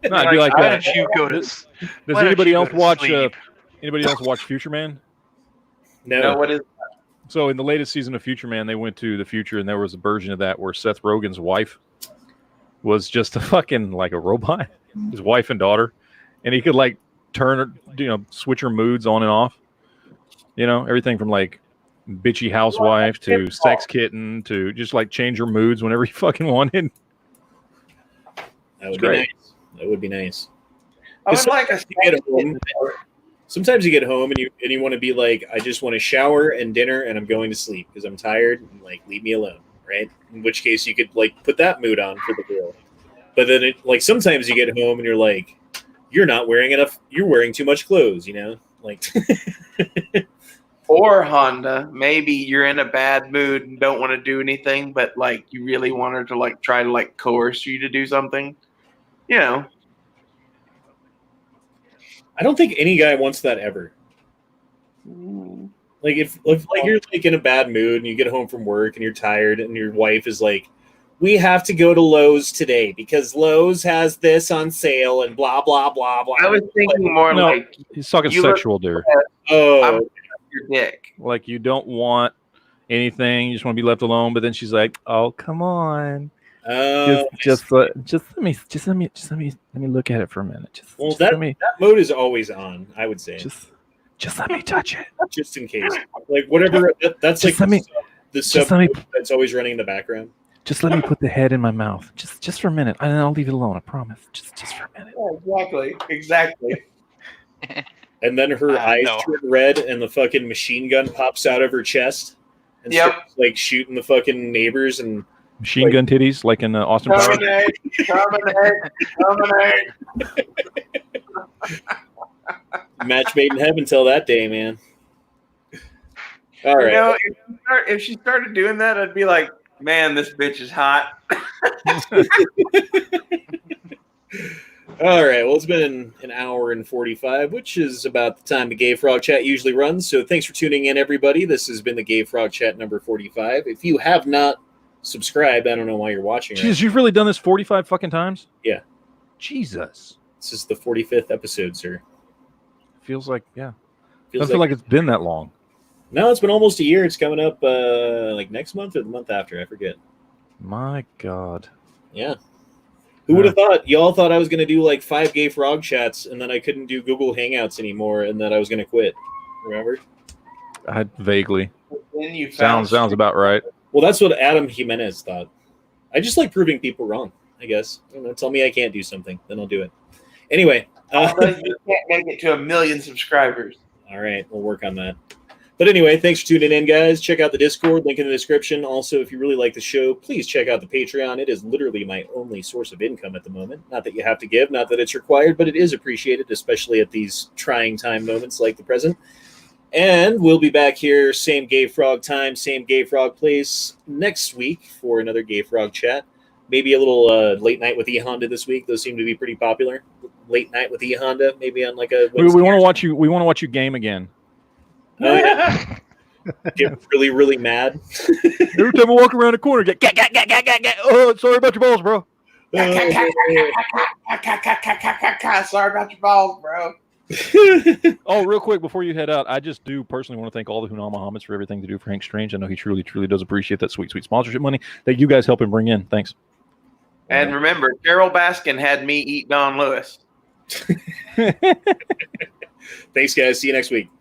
No, I'd be like why that. don't you go to? Does why don't anybody you go else to watch? sleep? Anybody else watch Future Man? No, what is So in the latest season of Future Man, they went to the future, and there was a version of that where Seth Rogen's wife was just a fucking like a robot, his wife and daughter, and he could like turn her, switch her moods on and off. Everything from like bitchy housewife to sex kitten to just like change her moods whenever he fucking wanted. That would It's be great. nice. That would be nice. I would like a You get home, sometimes you get home and you want to be like, I just want to shower and dinner and I'm going to sleep because I'm tired and like leave me alone, right? In which case you could like put that mood on for the girl. But then like sometimes you get home and you're like, you're not wearing enough. You're wearing too much clothes, like. Or Honda, maybe you're in a bad mood and don't want to do anything, but like you really want her to like try to like coerce you to do something. I don't think any guy wants that ever. Like if like you're like in a bad mood and you get home from work and you're tired and your wife is like, we have to go to Lowe's today because Lowe's has this on sale and blah blah blah blah. I was thinking more No, like he's talking you sexual, dude. Oh, your dick. Like you don't want anything, you just want to be left alone. But then she's like, "Oh, come on, just let me look at it for a minute. well, Just that let me, mode is always on. I would say just let me touch it. just in case, like whatever. That's like Just let me- the just sub let me- that's always running in the background. Just let me put the head in my mouth, just for a minute, and then I'll leave it alone. I promise. Just for a minute." Yeah, exactly. And then her eyes no. turn red, and the fucking machine gun pops out of her chest, and Yep. starts like shooting the fucking neighbors and Machine gun titties, like in Austin Powers. Terminate. match made in heaven till that day, man. All right. If she started doing that, I'd be like, man, this bitch is hot. All right. Well, it's been an hour and 45, which is about the time the Gay Frog Chat usually runs. So thanks for tuning in, everybody. This has been the Gay Frog Chat number 45. If you have not subscribed, I don't know why you're watching. Jesus, you've really done this 45 fucking times? Yeah. Jesus. This is the 45th episode, sir. Feels like, yeah. Feels Doesn't feel like it's been that long. No, it's been almost a year. It's coming up like next month or the month after. I forget. My God. Yeah. Who would have thought? Y'all thought I was going to do like 5 Gay Frog Chats and then I couldn't do Google Hangouts anymore and that I was going to quit. Remember? I vaguely. Then you found Sounds about right. Well, that's what Adam Jimenez thought. I just like proving people wrong, I guess. I don't know, tell me I can't do something, then I'll do it. Anyway. You can't make it to 1 million subscribers. All right, we'll work on that. But anyway, thanks for tuning in, guys. Check out the Discord, link in the description. Also, if you really like the show, please check out the Patreon. It is literally my only source of income at the moment. Not that you have to give, not that it's required, but it is appreciated, especially at these trying time moments like the present. And we'll be back here, same Gay Frog time, same Gay Frog place next week for another Gay Frog Chat. Maybe a little late night with E-Honda this week. Those seem to be pretty popular. Late night with E-Honda, maybe on like a We want to watch you. We want to watch you game again. Oh, yeah. Get really, really mad. Every time I walk around the corner, get. Oh, sorry about your balls, bro. Sorry about your balls, bro. Oh, real quick before you head out, I just do personally want to thank all the Hunama Mohammeds for everything they do for Hank Strange. I know he truly, truly does appreciate that sweet, sweet sponsorship money that you guys help him bring in. Thanks. And remember, Carol Baskin had me eat Don Lewis. Thanks, guys. See you next week.